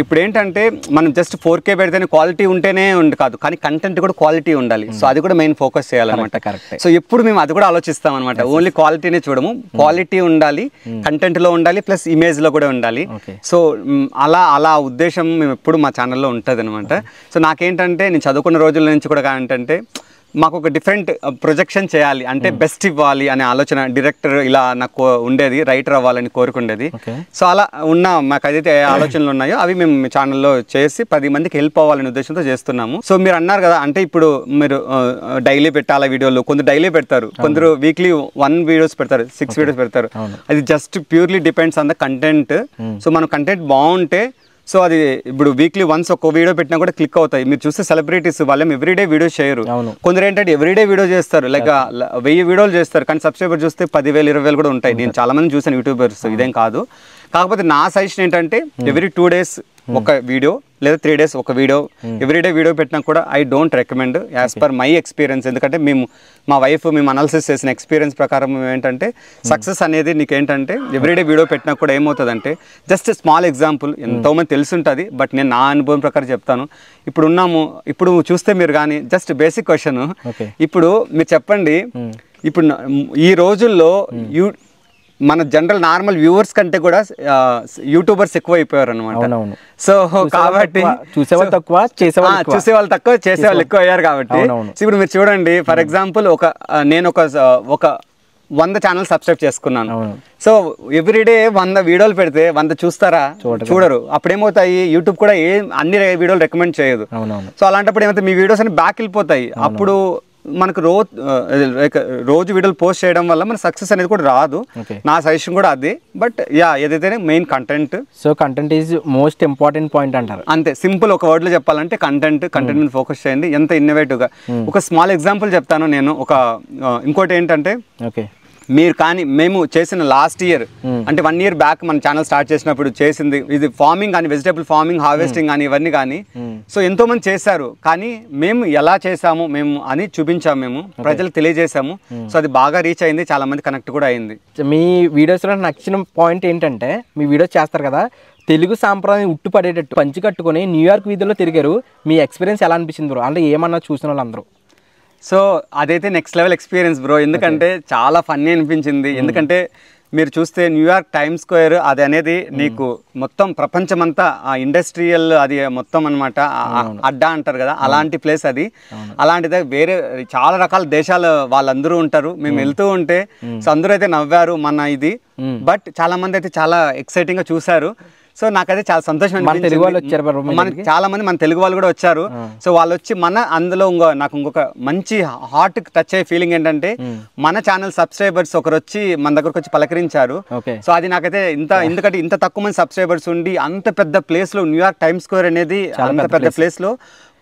ఇప్పుడు ఏంటంటే మనం జస్ట్ 4K పెడితేనే క్వాలిటీ ఉంటేనే కాదు, కానీ కంటెంట్ కూడా క్వాలిటీ ఉండాలి. సో అది కూడా మెయిన్ ఫోకస్ చేయాలన్నమాట. సో ఎప్పుడు మేము అది కూడా ఆలోచిస్తాం అనమాట. ఓన్లీ క్వాలిటీనే చూడము, క్వాలిటీ ఉండాలి, కంటెంట్ లో ఉండాలి, ప్లస్ ఇమేజ్ లో కూడా ఉండాలి. సో అలా ఉద్దేశం మేము ఎప్పుడు మా ఛానల్లో ఉంటుంది అనమాట. సో నాకేంటంటే నేను చదువుకున్న రోజుల నుంచి కూడా ఏంటంటే మాకు ఒక డిఫరెంట్ ప్రొజెక్షన్ చేయాలి అంటే బెస్ట్ ఇవ్వాలి అనే ఆలోచన. డైరెక్టర్ ఇలా నాకు ఉండేది, రైటర్ అవ్వాలని కోరుకుండేది. సో అలా మాకు ఏదైతే ఆలోచనలు ఉన్నాయో అవి మేము మీ ఛానల్లో చేసి 10 మందికి హెల్ప్ అవ్వాలనే ఉద్దేశంతో చేస్తున్నాము. సో మీరు అన్నారు కదా అంటే ఇప్పుడు మీరు డైలీ పెట్టాలా వీడియోలు, కొందరు డైలీ పెడతారు, కొందరు వీక్లీ 1 వీడియోస్ పెడతారు, 6 వీడియోస్ పెడతారు. అది just purely depends on the content. So మన కంటెంట్ బాగుంటే సో అది ఇప్పుడు వీక్లీ వన్స్ ఒక వీడియో పెట్టినా కూడా క్లిక్ అవుతాయి. మీరు చూస్తే సెలబ్రిటీస్ వాళ్ళేం ఎవ్రీడే వీడియో చేయరు. కొందరు ఏంటంటే ఎవ్రీడే వీడియో చేస్తారు, లైక్ 1000 వీడియోలు చేస్తారు, కానీ సబ్స్క్రైబర్ చూస్తే 10,000 20,000 కూడా ఉంటాయి. నేను చాలా మంది చూసాను యూట్యూబర్స్, ఇదేం కాదు. కాకపోతే నా సజెషన్ ఏంటంటే ఎవ్రీ 2 days ఒక వీడియో లేదా 3 days ఒక వీడియో ఎవ్రీడే వీడియో పెట్టినా కూడా I don't recommend as per my experience. ఎందుకంటే మా వైఫ్ మేము అనాలిసిస్ చేసిన ఎక్స్పీరియన్స్ ప్రకారం ఏంటంటే సక్సెస్ అనేది నీకేంటంటే ఎవ్రీడే వీడియో పెట్టినా కూడా ఏమవుతుందంటే జస్ట్ స్మాల్ ఎగ్జాంపుల్ ఎంతోమంది తెలుసుంటుంది, బట్ నేను నా అనుభవం ప్రకారం చెప్తాను. ఇప్పుడు చూస్తే మీరు కానీ జస్ట్ బేసిక్ క్వశ్చన్, ఇప్పుడు మీరు చెప్పండి, ఇప్పుడు ఈ రోజుల్లో మన జనరల్ నార్మల్ వ్యూవర్స్ కంటే కూడా యూట్యూబర్స్ ఎక్కువ అయిపోయారు అనమాట. సో కాబట్టి చూసేవాళ్ళు తక్కువ చేసేవాళ్ళు ఎక్కువ అయ్యారు కాబట్టి ఇప్పుడు మీరు చూడండి, ఫర్ ఎగ్జాంపుల్ నేను ఒక 100 ఛానల్ సబ్స్క్రైబ్ చేసుకున్నాను. సో ఎవ్రీడే 100 వీడియోలు పెడితే 100 చూస్తారా? చూడరు. అప్పుడేమవుతాయి, యూట్యూబ్ కూడా అన్ని వీడియోలు రికమెండ్ చేయదు. సో అలాంటప్పుడు ఏమైతే మీ వీడియోస్ అన్ని బ్యాక్ వెళ్ళిపోతాయి. అప్పుడు మనకు రోజు వీడియోలు పోస్ట్ చేయడం వల్ల మన సక్సెస్ అనేది కూడా రాదు. నా సజెషన్ కూడా అది. బట్ ఏదైతే main content. So content is most important point అంటారు. అంతే సింపుల్. ఒక వర్డ్ లో చెప్పాలంటే కంటెంట్ మీద ఫోకస్ చేయండి. ఎంత ఇన్నోవేటివ్ గా. ఒక స్మాల్ ఎగ్జాంపుల్ చెప్తాను నేను. ఇంకోటి ఏంటంటే, మేము చేసిన లాస్ట్ ఇయర్ అంటే 1 year బ్యాక్ మన ఛానల్ స్టార్ట్ చేసినప్పుడు చేసింది ఇది ఫార్మింగ్ కానీ, వెజిటబుల్ ఫార్మింగ్, హార్వెస్టింగ్ కానీ, ఇవన్నీ కానీ. సో ఎంతో మంది చేశారు, కానీ మేము ఎలా చేసాము మేము అని చూపించాము, మేము ప్రజలకు తెలియజేసాము. సో అది బాగా రీచ్ అయింది, చాలా మంది కనెక్ట్ కూడా అయింది. మీ వీడియోస్లో నచ్చిన పాయింట్ ఏంటంటే, మీ వీడియోస్ చేస్తారు కదా, తెలుగు సాంప్రదాయం ఉట్టుపడేటట్టు పంచి కట్టుకొని న్యూయార్క్ వీధుల్లో తిరిగారు. మీ ఎక్స్పీరియన్స్ ఎలా అనిపించింది బ్రో? అంటే ఏమన్నా చూసిన వాళ్ళందరూ? సో అదైతే నెక్స్ట్ లెవెల్ ఎక్స్పీరియన్స్ బ్రో. ఎందుకంటే చాలా ఫన్నీ అనిపించింది. ఎందుకంటే మీరు చూస్తే న్యూయార్క్ టైమ్ స్క్వేర్ అది అనేది నీకు మొత్తం ప్రపంచమంతా ఆ ఇండస్ట్రియల్ అది మొత్తం అనమాట అడ్డా అంటారు కదా, అలాంటి ప్లేస్ అది. అలాంటిదే వేరే చాలా రకాల దేశాల వాళ్ళందరూ ఉంటారు. మేము వెళ్తూ ఉంటే సో అందరూ అయితే నవ్వారు మన ఇది. బట్ చాలా మంది అయితే చాలా ఎక్సైటింగ్ గా చూసారు. సో నాకైతే చాలా సంతోషం అనిపించింది. చాలా మంది మన తెలుగు వాళ్ళు కూడా వచ్చారు. సో వాళ్ళు వచ్చి అందులో నాకు ఇంకొక మంచి హార్ట్ టచ్ అయ్యే ఫీలింగ్ ఏంటంటే, మన ఛానల్ సబ్స్క్రైబర్స్ ఒకరు వచ్చి మన దగ్గరకు వచ్చి పలకరించారు. సో అది నాకైతే ఎందుకంటే ఇంత తక్కువ మంది సబ్స్క్రైబర్స్ ఉండి అంత పెద్ద ప్లేస్ లో, న్యూయార్క్ టైమ్ స్క్వేర్ అనేది అంత పెద్ద ప్లేస్ లో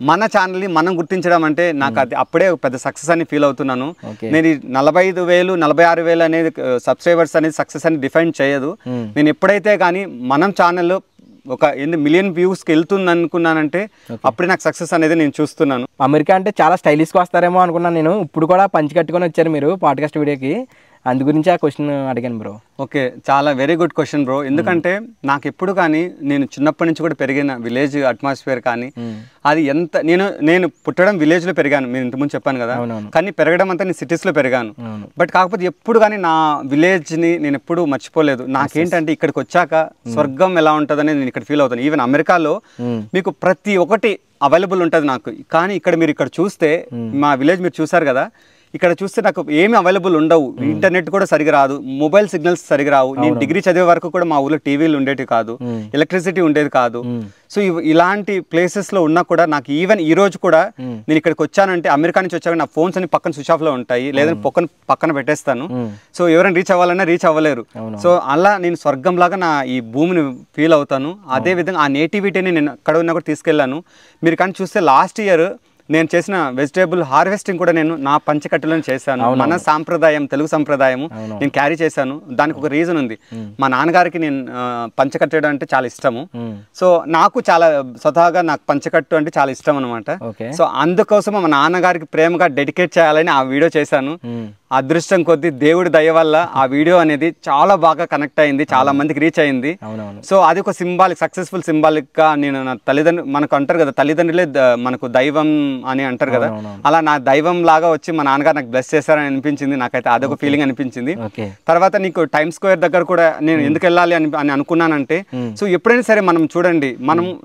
మన ఛానల్ని మనం గుర్తించడం అంటే నాకు అది అప్పుడే పెద్ద సక్సెస్ అని ఫీల్ అవుతున్నాను. నేను 45,000 46,000 అనేది సబ్స్క్రైబర్స్ అనేది సక్సెస్ అని డిఫైన్ చేయదు. నేను ఎప్పుడైతే కానీ మనం ఛానల్లో ఒక 8 million వ్యూస్కి వెళ్తుంది అనుకున్నానంటే అప్పుడే నాకు సక్సెస్ అనేది నేను చూస్తున్నాను. అమెరికా అంటే చాలా స్టైలిష్గా వస్తారేమో అనుకున్నాను నేను. ఇప్పుడు కూడా పంచి కట్టుకొని వచ్చారు మీరు పాడ్కాస్ట్ వీడియోకి. అందు గురించి ఆ క్వశ్చన్ అడిగాను బ్రో. ఓకే, చాలా వెరీ గుడ్ క్వశ్చన్ బ్రో. ఎందుకంటే నాకు ఎప్పుడు కానీ నేను చిన్నప్పటి నుంచి కూడా పెరిగిన విలేజ్ అట్మాస్ఫియర్ కానీ అది ఎంత నేను పుట్టడం విలేజ్ లో పెరిగాను, నేను ఇంతకుముందు చెప్పాను కదా. కానీ పెరగడం అంతా నేను సిటీస్ లో పెరిగాను. బట్ కాకపోతే ఎప్పుడు కానీ నా విలేజ్ ని నేను ఎప్పుడు మర్చిపోలేదు. నాకేంటంటే ఇక్కడికి వచ్చాక స్వర్గం ఎలా ఉంటుందని నేను ఇక్కడ ఫీల్ అవుతాను. ఈవెన్ అమెరికాలో మీకు ప్రతి ఒక్కటి అవైలబుల్ ఉంటుంది నాకు. కానీ మీరు ఇక్కడ చూస్తే మా విలేజ్ మీరు చూసారు కదా, ఇక్కడ చూస్తే నాకు ఏమి అవైలబుల్ ఉండవు. ఇంటర్నెట్ కూడా సరిగా రాదు, మొబైల్ సిగ్నల్స్ సరిగా రావు. నేను డిగ్రీ చదివే వరకు కూడా మా ఊళ్ళో టీవీలు ఉండేవి కాదు, ఎలక్ట్రిసిటీ ఉండేది కాదు. సో ఇలాంటి ప్లేసెస్ లో ఉన్నా కూడా నాకు ఈవెన్ ఈ రోజు కూడా నేను ఇక్కడికి వచ్చానంటే, అమెరికా నుంచి వచ్చాక నా ఫోన్స్ అన్ని పక్కన స్విచ్ ఆఫ్ లో ఉంటాయి, లేదా పక్కన పెట్టేస్తాను. సో ఎవరైనా రీచ్ అవ్వాలన్నా రీచ్ అవ్వలేరు. సో అలా నేను స్వర్గం లాగా నా ఈ భూమిని ఫీల్ అవుతాను. అదే విధంగా ఆ నేటివిటీని నేను అక్కడ ఉన్నా కూడా తీసుకెళ్ళాను. మీరు కానీ చూస్తే లాస్ట్ ఇయర్ నేను చేసిన వెజిటేబుల్ హార్వెస్టింగ్ కూడా నేను నా పంచకట్టులను చేశాను. మన సాంప్రదాయం, తెలుగు సంప్రదాయము నేను క్యారీ చేశాను. దానికి ఒక రీజన్ ఉంది. మా నాన్నగారికి నేను పంచకట్టడం అంటే చాలా ఇష్టము. సో నాకు చాలా స్వతహాగా నాకు పంచకట్టు అంటే చాలా ఇష్టం అనమాట. సో అందుకోసం మా నాన్నగారికి ప్రేమగా డెడికేట్ చేయాలని ఆ వీడియో చేశాను. అదృష్టం కొద్దీ దేవుడి దయ వల్ల ఆ వీడియో అనేది చాలా బాగా కనెక్ట్ అయింది, చాలా మందికి రీచ్ అయింది. సో అది ఒక సక్సెస్ఫుల్ సింబాలిక్ గా నేను నా తల్లిదండ్రులు, మనకు అంటారు కదా తల్లిదండ్రులే మనకు దైవం అని అంటారు కదా, అలా నా దైవం లాగా వచ్చి మా నాన్నగారు నాకు బ్లెస్ చేశారని అనిపించింది. నాకైతే అదొక ఫీలింగ్ అనిపించింది. తర్వాత నీకు టైమ్ స్క్వేర్ దగ్గర కూడా నేను ఎందుకు వెళ్ళాలి అని అనుకున్నానంటే, సో ఎప్పుడైనా సరే మనం చూడండి,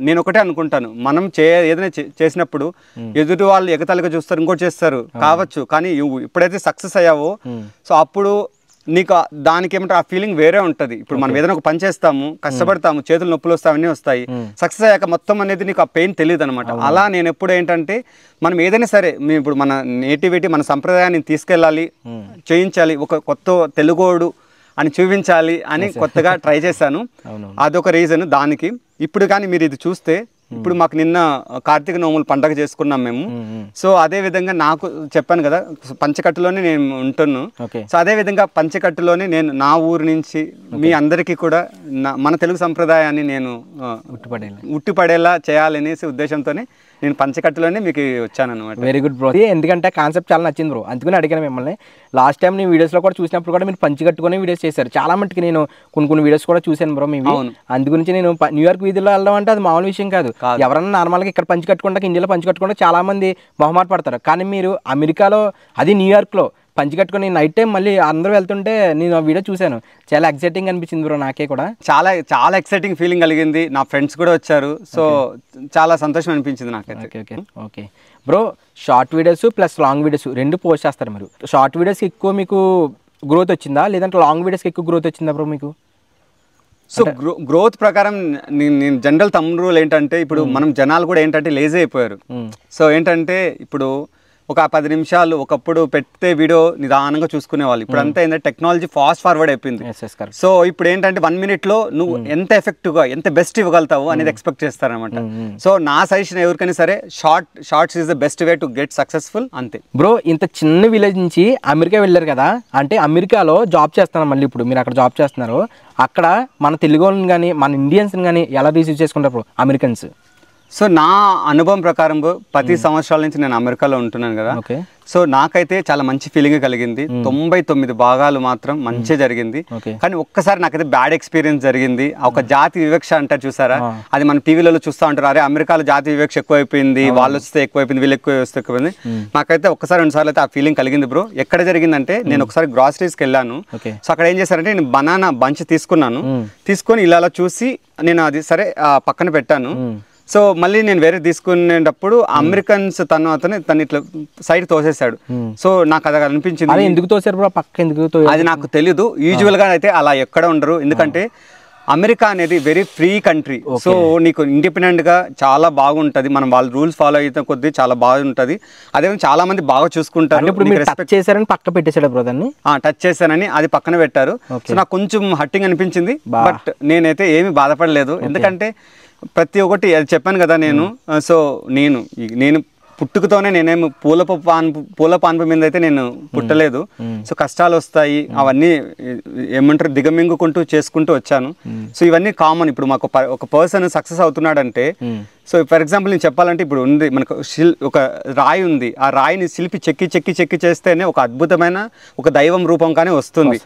నేను ఒకటే అనుకుంటాను, మనం ఏదైనా చేసినప్పుడు ఎదుటి వాళ్ళు ఎగతాళిగా చూస్తారు, ఇంకోటి చేస్తారు కావచ్చు, కానీ ఎప్పుడైతే సక్సెస్ అయ్యావో సో అప్పుడు నీకు దానికి ఏమంటారు ఆ ఫీలింగ్ వేరే ఉంటుంది. ఇప్పుడు మనం ఏదైనా ఒక పని చేస్తాము, కష్టపడతాము, చేతులు నొప్పులు వస్తాయి, అవన్నీ వస్తాయి. సక్సెస్ అయ్యాక మొత్తం అనేది నీకు ఆ పెయిన్ తెలియదు అనమాట. అలా నేను ఎప్పుడు ఏంటంటే, మనం ఏదైనా సరే ఇప్పుడు మన నేటివిటీ, మన సంప్రదాయాన్ని తీసుకెళ్ళాలి, చేయించాలి, ఒక కొత్త తెలుగోడు అని చూపించాలి అని కొత్తగా ట్రై చేశాను. అదొక రీజన్ దానికి. ఇప్పుడు కానీ మీరు ఇది చూస్తే ఇప్పుడు మాకు నిన్న కార్తీక నోములు పండగ చేసుకున్నాం మేము. సో అదే విధంగా నాకు చెప్పాను కదా పంచకట్టులోనే నేను ఉంటున్నాను. సో అదే విధంగా పంచకట్టులోనే నేను నా ఊరు నుంచి మీ అందరికీ కూడా మన తెలుగు సంప్రదాయాన్ని నేను ఉట్టిపడేలా చేయాలనేసి ఉద్దేశంతోనే నేను పంచకట్టులోనే మీకు వచ్చాను అనమాట. Very good bro. ఎందుకంటే కాన్సెప్ట్ చాలా నచ్చింది బ్రో, అందుకని అడిగాను మిమ్మల్ని. లాస్ట్ టైం నేను వీడియోస్లో కూడా చూసినప్పుడు కూడా మీరు పంచి కట్టుకునే వీడియోస్ చేశారు. చాలా మట్టుకు నేను కొన్ని వీడియోస్ కూడా చూశాను బ్రో మీవి. అందుగురించి నేను న్యూయార్క్ వీధిలో వెళ్ళడం అంటే అది మామూలు విషయం కాదు. ఎవరన్నా నార్మల్గా ఇక్కడ పంచి కట్టుకుంటా ఇండియాలో పంచి కట్టుకుంటా చాలా మంది మొహమాట పడతారు. కానీ మీరు అమెరికాలో అది న్యూయార్క్లో పంచి కట్టుకుని నైట్ టైం మళ్ళీ అందరూ వెళ్తుంటే నేను ఆ వీడియో చూశాను. చాలా ఎక్సైటింగ్ అనిపించింది బ్రో నాకే కూడా. చాలా చాలా ఎక్సైటింగ్ ఫీలింగ్ కలిగింది. నా ఫ్రెండ్స్ కూడా వచ్చారు. సో చాలా సంతోషం అనిపించింది నాకైతే. Okay okay bro. Short videos plus long videos రెండు పోస్ట్ చేస్తారు మీరు. షార్ట్ వీడియోస్కి ఎక్కువ మీకు గ్రోత్ వచ్చిందా, లేదంటే లాంగ్ వీడియోస్కి ఎక్కువ గ్రోత్ వచ్చిందా బ్రో మీకు? సో గ్రోత్ ప్రకారం నేను జనరల్ తమ్ రూల్ ఏంటంటే ఇప్పుడు మనం జనాలు కూడా ఏంటంటే లేజీ అయిపోయారు. సో ఏంటంటే ఇప్పుడు ఒక 10 నిమిషాలు ఒకప్పుడు పెడితే వీడియో నిదానంగా చూసుకునేవాళ్ళు. ఇప్పుడు అంతా ఏంటంటే టెక్నాలజీ ఫాస్ట్ ఫార్వర్డ్ అయిపోయింది. సో ఇప్పుడు ఏంటంటే 1 minute నువ్వు ఎంత ఎఫెక్టివ్గా ఎంత బెస్ట్ ఇవ్వగలుగుతావు అనేది ఎక్స్పెక్ట్ చేస్తారనమాట. సో నా సజెషన్ ఎవరికైనా సరే shorts is the best way to get successful అంతే. బ్రో ఇంత చిన్న విలేజ్ నుంచి అమెరికా వెళ్ళారు కదా, అంటే అమెరికాలో జాబ్ చేస్తున్నారు. మళ్ళీ ఇప్పుడు మీరు అక్కడ జాబ్ చేస్తున్నారు. అక్కడ మన తెలుగు వాళ్ళని కానీ మన ఇండియన్స్ని కానీ ఎలా రిసీవ్ చేసుకుంటారు బ్రో అమెరికన్స్? సో నా అనుభవం ప్రకారం 10 సంవత్సరాల నుంచి నేను అమెరికాలో ఉంటున్నాను కదా. సో నాకైతే చాలా మంచి ఫీలింగ్ కలిగింది. 99 భాగాలు మాత్రం మంచి జరిగింది. కానీ ఒక్కసారి నాకైతే బ్యాడ్ ఎక్స్పీరియన్స్ జరిగింది. ఒక జాతి వివక్ష అంటారు చూసారా, అది మన టీవీలలో చూస్తూ ఉంటారు. అరే అమెరికాలో జాతి వివక్ష ఎక్కువైపోయింది, వాళ్ళు వస్తే ఎక్కువైపోయింది, వీళ్ళు వస్తే ఎక్కువైంది. నాకైతే ఒక్కసారి 2 సార్లు అయితే ఆ ఫీలింగ్ కలిగింది బ్రో. ఎక్కడ జరిగిందంటే నేను ఒకసారి గ్రాసరీస్కి వెళ్ళాను. సో అక్కడ ఏం చేశారంటే నేను బనానా బంచ్ తీసుకొని ఇలా చూసి నేను అది సరే పక్కన పెట్టాను. సో మళ్ళీ నేను వేరే తీసుకునేటప్పుడు అమెరికన్స్ తను ఇట్లా సైడ్ తోసేసాడు. సో నాకు అది అనిపించింది. ఎందుకు తోసారు బ్రో పక్క, ఎందుకు అది నాకు తెలీదు. యూజువల్ గా అయితే అలా ఎక్కడ ఉండరు, ఎందుకంటే అమెరికా అనేది వెరీ ఫ్రీ కంట్రీ. సో నీకు ఇండిపెండెంట్ గా చాలా బాగుంటది. మనం వాళ్ళ రూల్స్ ఫాలో అయితే కొద్ది చాలా బాగుంటది. అదే చాలా మంది బాగా చూసుకుంటారు. టచ్ చేశారని పక్క పెట్టేశాడు బ్రో దాన్ని. టచ్ చేశానని అది పక్కన పెట్టారు. సో నాకు కొంచెం హట్టింగ్ అనిపించింది. బట్ నేనైతే ఏమి బాధపడలేదు, ఎందుకంటే ప్రతి ఒక్కటి అది చెప్పాను కదా నేను. సో నేను పుట్టుకతోనే నేనేమి పూల పాన్పు మీద అయితే నేను పుట్టలేదు. సో కష్టాలు వస్తాయి, అవన్నీ ఏమంటారు దిగమింగుకుంటూ చేసుకుంటూ వచ్చాను. సో ఇవన్నీ కామన్. ఇప్పుడు మాకు ఒక పర్సన్ సక్సెస్ అవుతున్నాడంటే, సో ఫర్ ఎగ్జాంపుల్ నేను చెప్పాలంటే ఇప్పుడు ఉంది మనకు ఒక రాయి ఉంది. ఆ రాయిని శిల్పి చెక్కి చేస్తేనే ఒక అద్భుతమైన ఒక దైవం రూపం కానీ వస్తుంది.